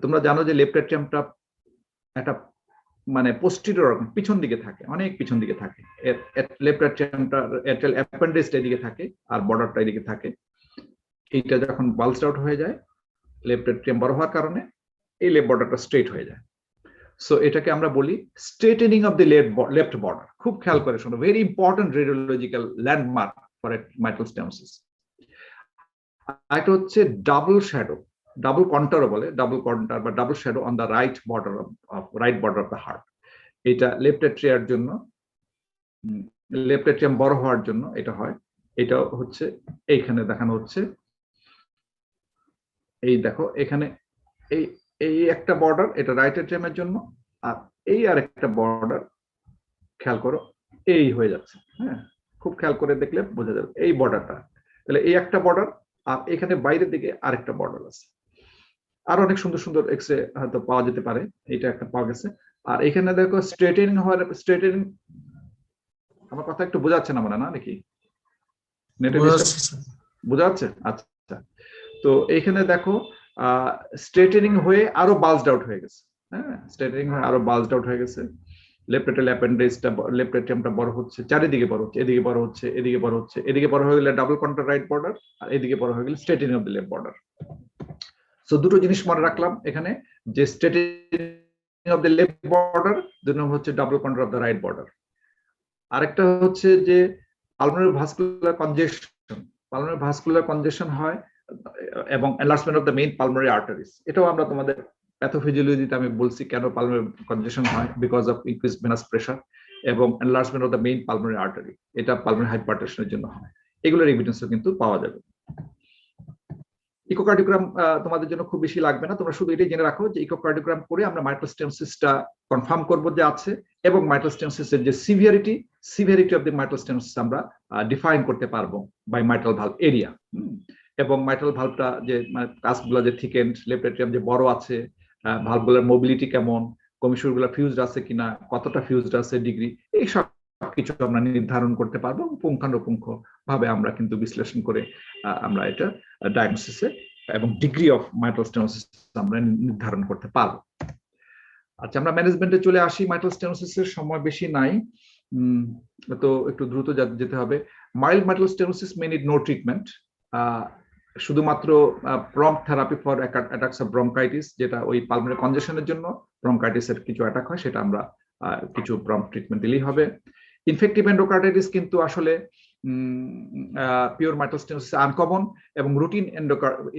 তোমরা জানো যে লেফট এট্রিয়ামটা একটা মানে পোস্টেরিয়র পিছন দিকে থাকে, অনেক পিছন দিকে থাকে। লেফট এট্রিয়ামটা এট্রিয়াল অ্যাপেন্ডিজটা এদিকে থাকে আর বর্ডারটা এদিকে থাকে। এইটা যখন বাল্জড আউট হয়ে যায় লেফট এট্রিয়াম বড় হওয়ার কারণে এই লেফট বর্ডারটা স্ট্রেট হয়ে যায়। সো এটাকে আমরা বলি straightening of the left border. খুব খেয়াল করে শোনো, very important radiological landmark for mitral stenosis. এটা হচ্ছে ডাবল শ্যাডো, ডাবল কন্টারও বলে, ডাবল কন্টার বা double shadow on the right border of the heart. এটা লেফট এট্রিয়ার জন্য, লেফট এট্রিয়াম বড় হওয়ার জন্য এটা হয়। এটা হচ্ছে এইখানে দেখানো হচ্ছে, এই দেখো এখানে এই একটা বর্ডার, এটা রাইট এট্রিয়ামের জন্য, আর এই আর একটা বর্ডার খেয়াল করো এই হয়ে যাচ্ছে। হ্যাঁ, খুব খেয়াল করে দেখলে বোঝা যাবে এই বর্ডারটা। তাহলে এই একটা বর্ডার, আর এখানে বাইরের দিকে আরেকটা বর্ডার আছে। আর অনেক সুন্দর সুন্দর এক্সরে হয়তো পাওয়া যেতে পারে, এটা একটা পাওয়া গেছে। আর এখানে দেখো স্ট্রেটেনিং হওয়ার, স্ট্রেটেনিং, আমার কথা একটু বোঝাচ্ছে না মানে না নাকি? বোঝা যাচ্ছে? আচ্ছা, তো এইখানে দেখো স্ট্রেটেনিং হয়ে আরো বাল্জড আউট হয়ে গেছে। হ্যাঁ, স্ট্রেটেনিং হয়ে আরো বাল্জড আউট হয়ে গেছে। লেফট এট্রিয়াল অ্যাপেন্ডিজটা, লেফট এট্রিয়ামটা বড় হচ্ছে, চারিদিকে বড় হচ্ছে, এদিকে বড় হচ্ছে, এদিকে বড় হচ্ছে, এদিকে বড় হয়ে গেলে ডাবল কন্টার রাইট বর্ডার, আর এদিকে বড় হয়ে গেলে straightening of the left border. So দুটো জিনিস মনে রাখলাম এখানে, যে straightening of the left border, দুই নম্বর হচ্ছে double contour of the right border. আরেকটা হচ্ছে যে pulmonary vascular congestion, pulmonary vascular congestion হয় এবং enlargement of the main pulmonary arteries. এটাও আমরা তোমাদের প্যাথোফিজিওলজিতে আমি বলছি কেন পালমোনারি কনজেশন হয়, because of increased venous pressure এবং enlargement of the main pulmonary artery, এটা পালমোনারি হাইপারটেনশনের জন্য হয়। এগুলোর এভিডেন্সও কিন্তু পাওয়া যাবে। ইকোকার্ডিওগ্রাম তোমাদের জন্য খুব বেশি লাগবে না, তোমরা শুধু এটাই জেনে রাখো যে ইকোকার্ডিওগ্রাম করে আমরা মাইট্রাল স্টেনোসিসটা কনফার্ম করব যে আছে, এবং মাইট্রাল স্টেনোসিসের যে severity of the mitral stenosis আমরা ডিফাইন করতে পারবো বাই মাইট্রাল ভালভ এরিয়া। এবং মাইট্রাল ভালভটা যে মানে কাস্পগুলো যে থিকেন্ড, লেফট এট্রিয়াম যে বড় আছে, ভালভগুলোর মোবিলিটি কেমন, কমিশনগুলো ফিউজড আছে কিনা, কতটা ফিউজড আছে ডিগ্রি, এই সব কিছু আমরা নির্ধারণ করতে পারবো। পুঙ্খানুপুঙ্খ ভাবে আমরা কিন্তু বিশ্লেষণ করে আমরা এটা ডায়াগনোসিসে এবং ডিগ্রি অফ মাইট্রাল স্টেনোসিস আমরা নির্ধারণ করতে পারবো। আচ্ছা, আমরা ম্যানেজমেন্টে চলে আসি। মাইট্রাল স্টেনোসিসের সময় বেশি নাই, তো একটু দ্রুত যেতে হবে। Mild mitral stenosis may need no treatment, শুধুমাত্র prompt therapy for attacks of bronchitis, যেটা ওই পালমোনারি কনজেশনের জন্য ব্রঙ্কাইটিসের কিছু অ্যাটাক হয়, সেটা আমরা কিছু প্রম্পট ট্রিটমেন্ট দিলেই হবে। ইনফেক্টিভ এন্ডোকার্ডাইটিস কিন্তু আসলে পিওর মাইট্রাল স্টেনোসিস আনকমন, এবং রুটিন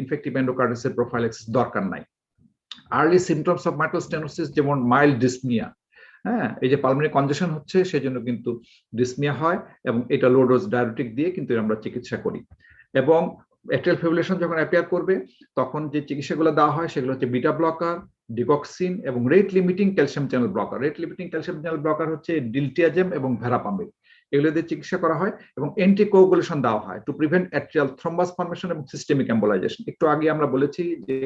ইনফেক্টিভ এন্ডোকার্ডাইটিসের প্রোফাইলাক্সিস দরকার নাই। Early symptoms of mitral stenosis যেমন মাইল্ড ডিসনিয়া, হ্যাঁ, এই যে পালমোনারি কনজেশন হচ্ছে সেজন্য কিন্তু ডিসনিয়া হয়, এবং এটা লো ডোজ ডায়াবেটিক দিয়ে কিন্তু আমরা চিকিৎসা করি। এবং অ্যাট্রিয়াল ফিব্রিলেশন যখন অ্যাপিয়ার করবে তখন যে চিকিৎসাগুলো দেওয়া হয় সেগুলো হচ্ছে বিটা ব্লকার, ডিকক্সিন এবং rate limiting calcium channel blocker. Rate limiting calcium channel blocker হচ্ছে ডিলটিয়াজেম এবং ভেরাপামিল, এগুলো দিয়ে চিকিৎসা করা হয়। এবং অ্যান্টিকোগুলেশন দেওয়া হয় to prevent atrial thrombus formation এবং সিস্টেমিক এম্বোলাইজেশন। একটু আগে আমরা বলেছি যে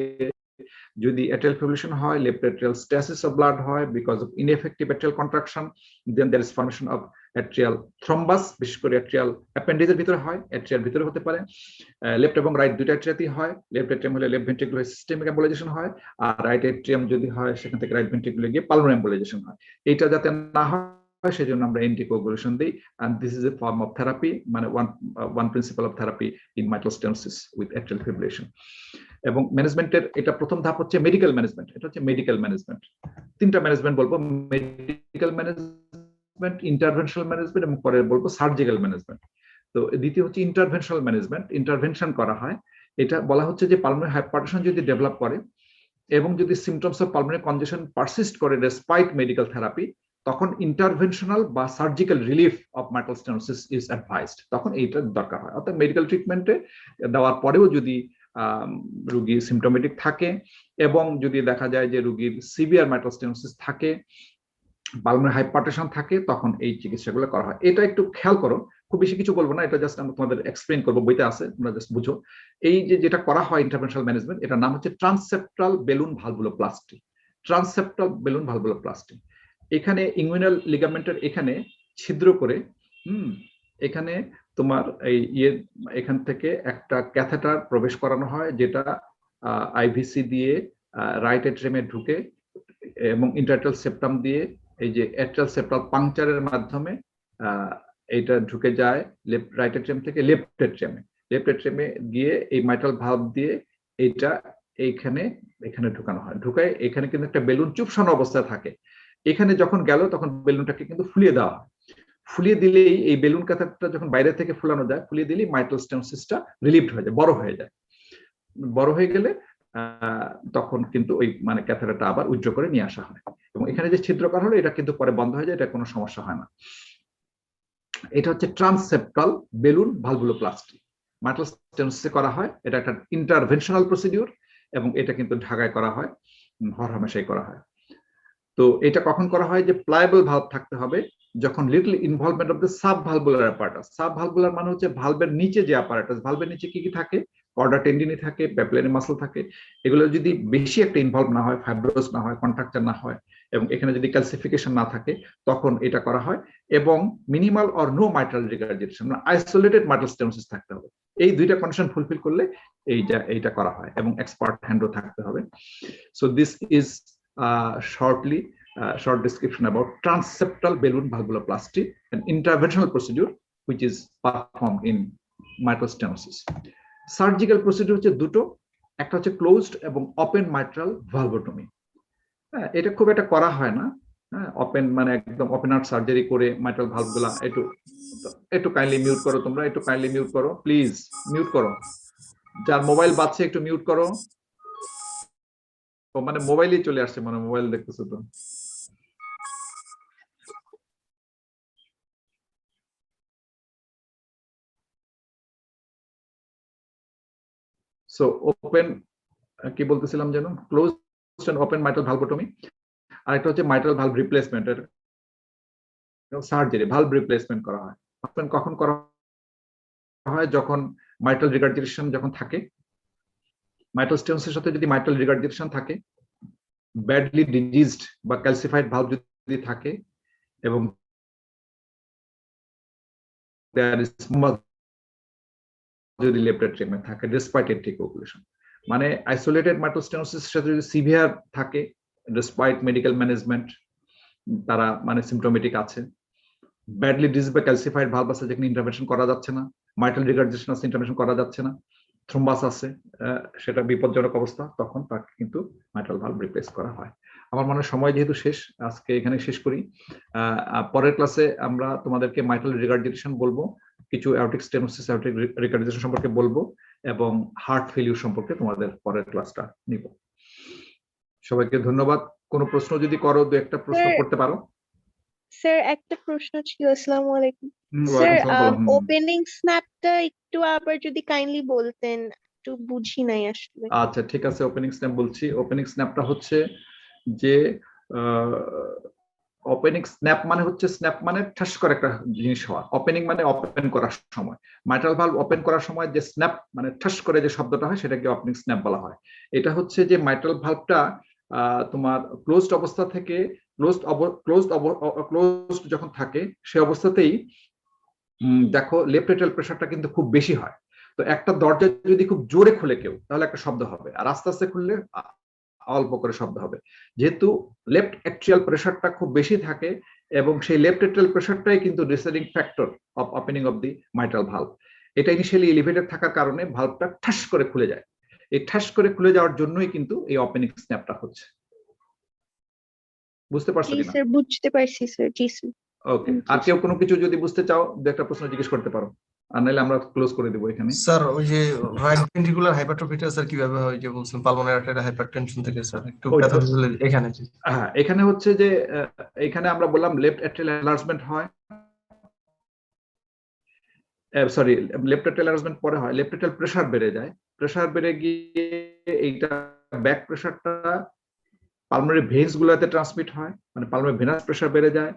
যদি অ্যাট্রিয়াল ফিব্রিলেশন হয়, left atrial stasis of blood হয় because of ineffective atrial contraction, then there is formation of atrial thrombus, বিশেষ করে অ্যাট্রিয়াল অ্যাপেন্ডিজের ভিতরে হয়, অ্যাট্রিয়াল ভিতরে হতে পারে, লেফট এবং রাইট দুইটা অ্যাট্রিয়াতেই হয়। লেফট অ্যাট্রিয়াম হলে লেফট ভেন্ট্রিকুলার সিস্টেমিক এম্বোলাইজেশন হয়, আর রাইট অ্যাট্রিয়াম যদি হয় সেখান থেকে রাইট ভেন্ট্রিকুলে গিয়ে পালমোনারি এম্বোলাইজেশন হয়। এটা যাতে না হয় সেজন্য আমরা অ্যান্টিকোগুলেশন দিই, and this is a form of therapy, মানে one principle of therapy in mitral stenosis with atrial fibrillation. এবং ম্যানেজমেন্টের এটা প্রথম ধাপ হচ্ছে মেডিকেল ম্যানেজমেন্ট। এটা হচ্ছে মেডিকেল ম্যানেজমেন্ট, তিনটা ম্যানেজমেন্ট বলবো, মেডিকেল ম্যানেজমেন্ট, ইন্টারভেনশনাল ম্যানেজমেন্ট এবং পরে বলবো সার্জিক্যাল ম্যানেজমেন্ট। তো দ্বিতীয় হচ্ছে ইন্টারভেনশনাল ম্যানেজমেন্ট, ইন্টারভেনশন করা হয়। এটা বলা হচ্ছে যে পালমোনারি হাইপারটেনশন যদি ডেভেলপ করে এবং যদি সিমটমস অফ পালমোনারি কনজেশন পারসিস্ট করে ডেসপাইট মেডিকেল থেরাপি, তখন ইন্টারভেনশনাল বা surgical relief of mitral stenosis is advised, তখন এইটা দরকার হয়। অর্থাৎ মেডিকেল ট্রিটমেন্টে দেওয়ার পরেও যদি রোগী সিমটোমেটিক থাকে এবং যদি দেখা যায় যে রোগীর সিভিয়ার মাইট্রাল স্টেনোসিস থাকে, পালমোনারি হাইপারটেনশন থাকে, তখন এই চিকিৎসাগুলো করা হয়। এটা একটু খেয়াল করো, খুব বেশি কিছু বলবো না, এটা জাস্ট আমরা তোমাদের এক্সপ্লেইন করবো, বইতে আছে, তোমরা জাস্ট বুঝো। এই যে যেটা করা হয় ইন্টারভেনশনাল ম্যানেজমেন্ট, এটার নাম হচ্ছে ট্রান্সসেপ্টাল বেলুন ভালভুলোপ্লাস্টি। ট্রান্সসেপ্টাল বেলুন ভালভুলোপ্লাস্টি, এখানে ইংগুইনাল লিগামেন্টের এখানে ছিদ্র করে এখানে তোমার এই এখান থেকে একটা ক্যাথেটার প্রবেশ করানো হয়, যেটা আইভিসি দিয়ে রাইট এট্রিয়ামে ঢুকে এবং ইন্টারঅ্যাট্রিয়াল সেপ্টাম দিয়ে এই যে অ্যাট্রিয়াল সেপ্টাল পাংচারের মাধ্যমে এইটা ঢুকে যায় লেফট রাইট এট্রিয়াম থেকে লেফট এট্রিয়ামে গিয়ে এই মাইট্রাল ভালভ দিয়ে এইটা এইখানে এখানে ঢুকানো হয়। ঢুকায় এখানে কিন্তু একটা বেলুন চুপসানো অবস্থায় থাকে, এখানে যখন গেল তখন বেলুনটাকে কিন্তু ফুলিয়ে দেওয়া হয়। ফুলিয়ে দিলেই এই বেলুন ক্যাথেটারটা যখন বাইরে থেকে ফুলানো যায়, ফুলিয়ে দিলেই মাইট্রাল স্টেনোসিসটা রিলিভড হয়ে যায়, বড় হয়ে যায়। বড় হয়ে গেলে তখন কিন্তু ওই মানে ক্যাথেটারটা আবার উইথড্র করে নিয়ে আসা হয়, এবং এখানে যে ছিদ্র করা হলো এটা কিন্তু পরে বন্ধ হয়ে যায়, এটা কোনো সমস্যা হয় না। এটা হচ্ছে ট্রান্সসেপ্টাল বেলুন ভালভুলোপ্লাস্টি, মাইট্রাল স্টেনোসিসে করা হয়। এটা একটা ইন্টারভেনশনাল প্রসিডিউর এবং এটা কিন্তু ঢাকায় করা হয়, হরহামেশাই করা হয়। তো এটা কখন করা হয়, যে প্লায়েবল ভালভ থাকতে হবে, যখন little involvement of the sub valvular apparatus. Sub valvular মানে হচ্ছে ভালভের নিচে যে অ্যাপারেটাস, ভালভের নিচে কি কি থাকে, কর্ডা টেন্ডিনি থাকে, প্যাপিলারি মাসল থাকে, এগুলো যদি বেশি একটা ইনভলভ না হয়, ফাইব্রোস না হয়, কন্ট্রাকচার না হয়, এবং এখানে যদি ক্যালসিফিকেশন না থাকে, তখন এটা করা হয়। এবং minimal or no mitral regurgitation, isolated mitral stenosis থাকতে হবে। এই দুইটা কন্ডিশন ফুলফিল করলে এইটা করা হয়, এবং এক্সপার্ট হ্যান্ডও থাকতে হবে। So this is shortly short description about transseptal balloon valvuloplasty, an interventional procedure which is performed in mitral stenosis. Surgical procedure হচ্ছে দুটো, একটা হচ্ছে ক্লোজড এবং ওপেন মাইট্রাল ভালভোটমি। এটা খুব একটা করা হয় না, ওপেন মানে একদম ওপেন হার্ট সার্জারি করে মাইট্রাল ভালভগুলা একটু কাইন্ডলি মিউট করো, তোমরা একটু কাইন্ডলি মিউট করো, প্লিজ মিউট করো, যার মোবাইল বাজছে একটু মিউট করো। মানে মোবাইলই চলে আসছে, মানে মোবাইল দেখতেছো তো। সো ওপেন কি বলতেছিলাম যেন, ক্লোজ এন্ড ওপেন মাইট্রাল ভালভোটমি। আর একটা হচ্ছে mitral valve replacement, surgery valve replacement করা হয়। কখন করা হয়, যখন মাইট্রাল রিগার্জিটেশন যখন থাকে, মাইট্রাল স্টেনোসিসের সাথে যদি মাইট্রাল রিগার্জিটেশন থাকে, ব্যাডলি ডিজিজড বা ক্যালসিফাইড ভালভ যদি থাকে, এবং যদি লেফট এট্রিয়ামে থাকে ডিসপাইট অ্যান্টিকোগুলেশন, মানে আইসোলেটেড মাইট্রাল স্টেনোসিসের সাথে যদি সিভিয়ার থাকে ডিসপাইট মেডিকেল ম্যানেজমেন্ট, তারা মানে সিমটোমেটিক আছে, ব্যাডলি ডিজিজ বা ক্যালসিফাইড ভালভ আছে যেখানে ইন্টারভেনশন করা যাচ্ছে না, মাইট্রাল রিগার্জিটেশন আছে ইন্টারভেনশন করা যাচ্ছে না, থ্রোম্বাস আছে, সেটা বিপজ্জনক অবস্থা, তখন তাকে কিন্তু মাইট্রাল ভালভ রিপ্লেস করা হয়। আমার মনে হয় সময় যেহেতু শেষ, আজকে এখানে শেষ করি। পরের ক্লাসে আমরা তোমাদেরকে মাইট্রাল রিগার্জিটেশন বলবো, কিছু অ্যাওর্টিক স্টেনোসিস অ্যাওর্টিক রিগার্জিটেশন সম্পর্কে বলবো, এবং হার্ট ফেলিউর সম্পর্কে তোমাদের পরের ক্লাসটা নিব। সবাইকে ধন্যবাদ। কোনো প্রশ্ন যদি করো, দু একটা প্রশ্ন Sir, করতে পারো। স্যার একটা প্রশ্ন ছিল। আসসালামু আলাইকুম স্যার। ওয়ালাইকুম আসসালাম, বলো। ওপেনিং স্ন্যাপটা একটু আবার যদি কাইন্ডলি বলতেন, একটু বুঝি নাই আসলে। আচ্ছা ঠিক আছে, ওপেনিং স্ন্যাপ বলছি। ওপেনিং স্ন্যাপটা হচ্ছে যে ওপেনিং স্ন্যাপ মানে হচ্ছে, স্ন্যাপ মানে ঠাস করে একটা জিনিস হওয়া, ওপেনিং মানে ওপেন করার সময়। মাইট্রাল ভালভ ওপেন করার সময় যে স্ন্যাপ মানে ঠাস করে যে শব্দটা হয় সেটাকে ওপেনিং স্ন্যাপ বলা হয়। এটা হচ্ছে যে মাইট্রাল ভালভটা তোমার ক্লোজড অবস্থা থেকে ক্লোজড যখন থাকে সে অবস্থাতেই দেখো লেফট এট্রিয়াল প্রেশারটা কিন্তু খুব বেশি হয়। তো একটা দরজা যদি খুব জোরে খুলে কেউ, তাহলে একটা শব্দ হবে, আর আস্তে আস্তে খুললে অল্প করে শব্দ হবে। যেহেতু লেফট এট্রিয়াল প্রেশারটা খুব বেশি থাকে এবং সেই লেফট এট্রিয়াল প্রেশারটাই কিন্তু deciding factor of opening of the mitral valve. এটা ইনিশিয়ালি এলিভেটেড থাকার কারণে ভালভটা ঠাস করে খুলে যায়। এই ঠাস করে খুলে যাওয়ার জন্যই কিন্তু এই ওপেনিং স্ন্যাপটা হচ্ছে। বুঝতে পারছো জি কিনা? স্যার, বুঝতে পারছি স্যার। জি স্যার। ওকে, আর কেউ কোনো কিছু যদি বুঝতে চাও, দু একটা প্রশ্ন জিজ্ঞেস করতে পারো, আর নাহলে আমরা ক্লোজ করে দেবো এখানে। স্যার ওই যে রাইট ভেন্ট্রিকুলার হাইপারট্রফিটা স্যার কিভাবে হয়, যে বলছেন পালমোনারি আর্টারি হাইপারটেনশন থেকে স্যার একটু প্যাথোলজি এখানে। হ্যাঁ, এখানে হচ্ছে যে এখানে আমরা বললাম লেফট এট্রিয়াল এনলার্জমেন্ট হয়, সরি লেফট এট্রিয়াল এনলার্জমেন্ট পরে হয়, লেফট এট্রিয়াল প্রেসার বেড়ে যায়, প্রেসার বেড়ে গিয়ে এইটা ব্যাক প্রেসারটা পালমোনারি ভেন্স গুলোতে ট্রান্সমিট হয়, মানে পালমোনারি ভেনাস প্রেসার বেড়ে যায়,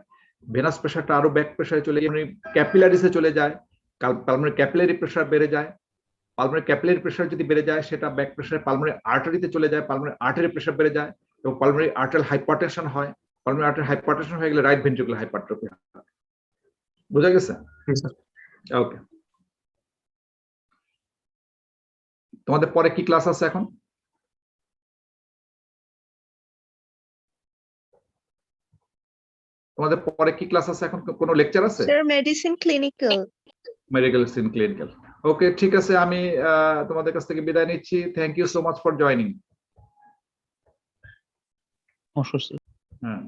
ভেনাস প্রেসারটা আরো ব্যাক প্রেসারে চলে গিয়ে ক্যাপিলারিসে চলে যায়, পালমোনারি ক্যাপিলারি প্রেসার বেড়ে যায়, পালমোনারি ক্যাপিলারি প্রেসার যদি বেড়ে যায় সেটা ব্যাক প্রেসারে পালমোনারি আর্টারিতে চলে যায়, পালমোনারি আর্টারি প্রেসার বেড়ে যায় এবং পালমোনারি আর্টারিয়াল হাইপারটেনশন হয়, পালমোনারি আর্টারিয়াল হাইপারটেনশন হয়ে গেলে রাইট ভেন্ট্রিকুলার হাইপারট্রফি। বোঝা গেছে? ওকে, তোমাদের পরে কি ক্লাস আছে এখন? তোমাদের পরে কি ক্লাস আছে এখন? কোনো লেকচার আছে? Sir medicine clinical. মেডিকেল সিন ক্লিনিক্যাল। ওকে ঠিক আছে, আমি তোমাদের কাছ থেকে বিদায় নিচ্ছি। Thank you so much for joining. অবশ্যই স্যার। হ্যাঁ।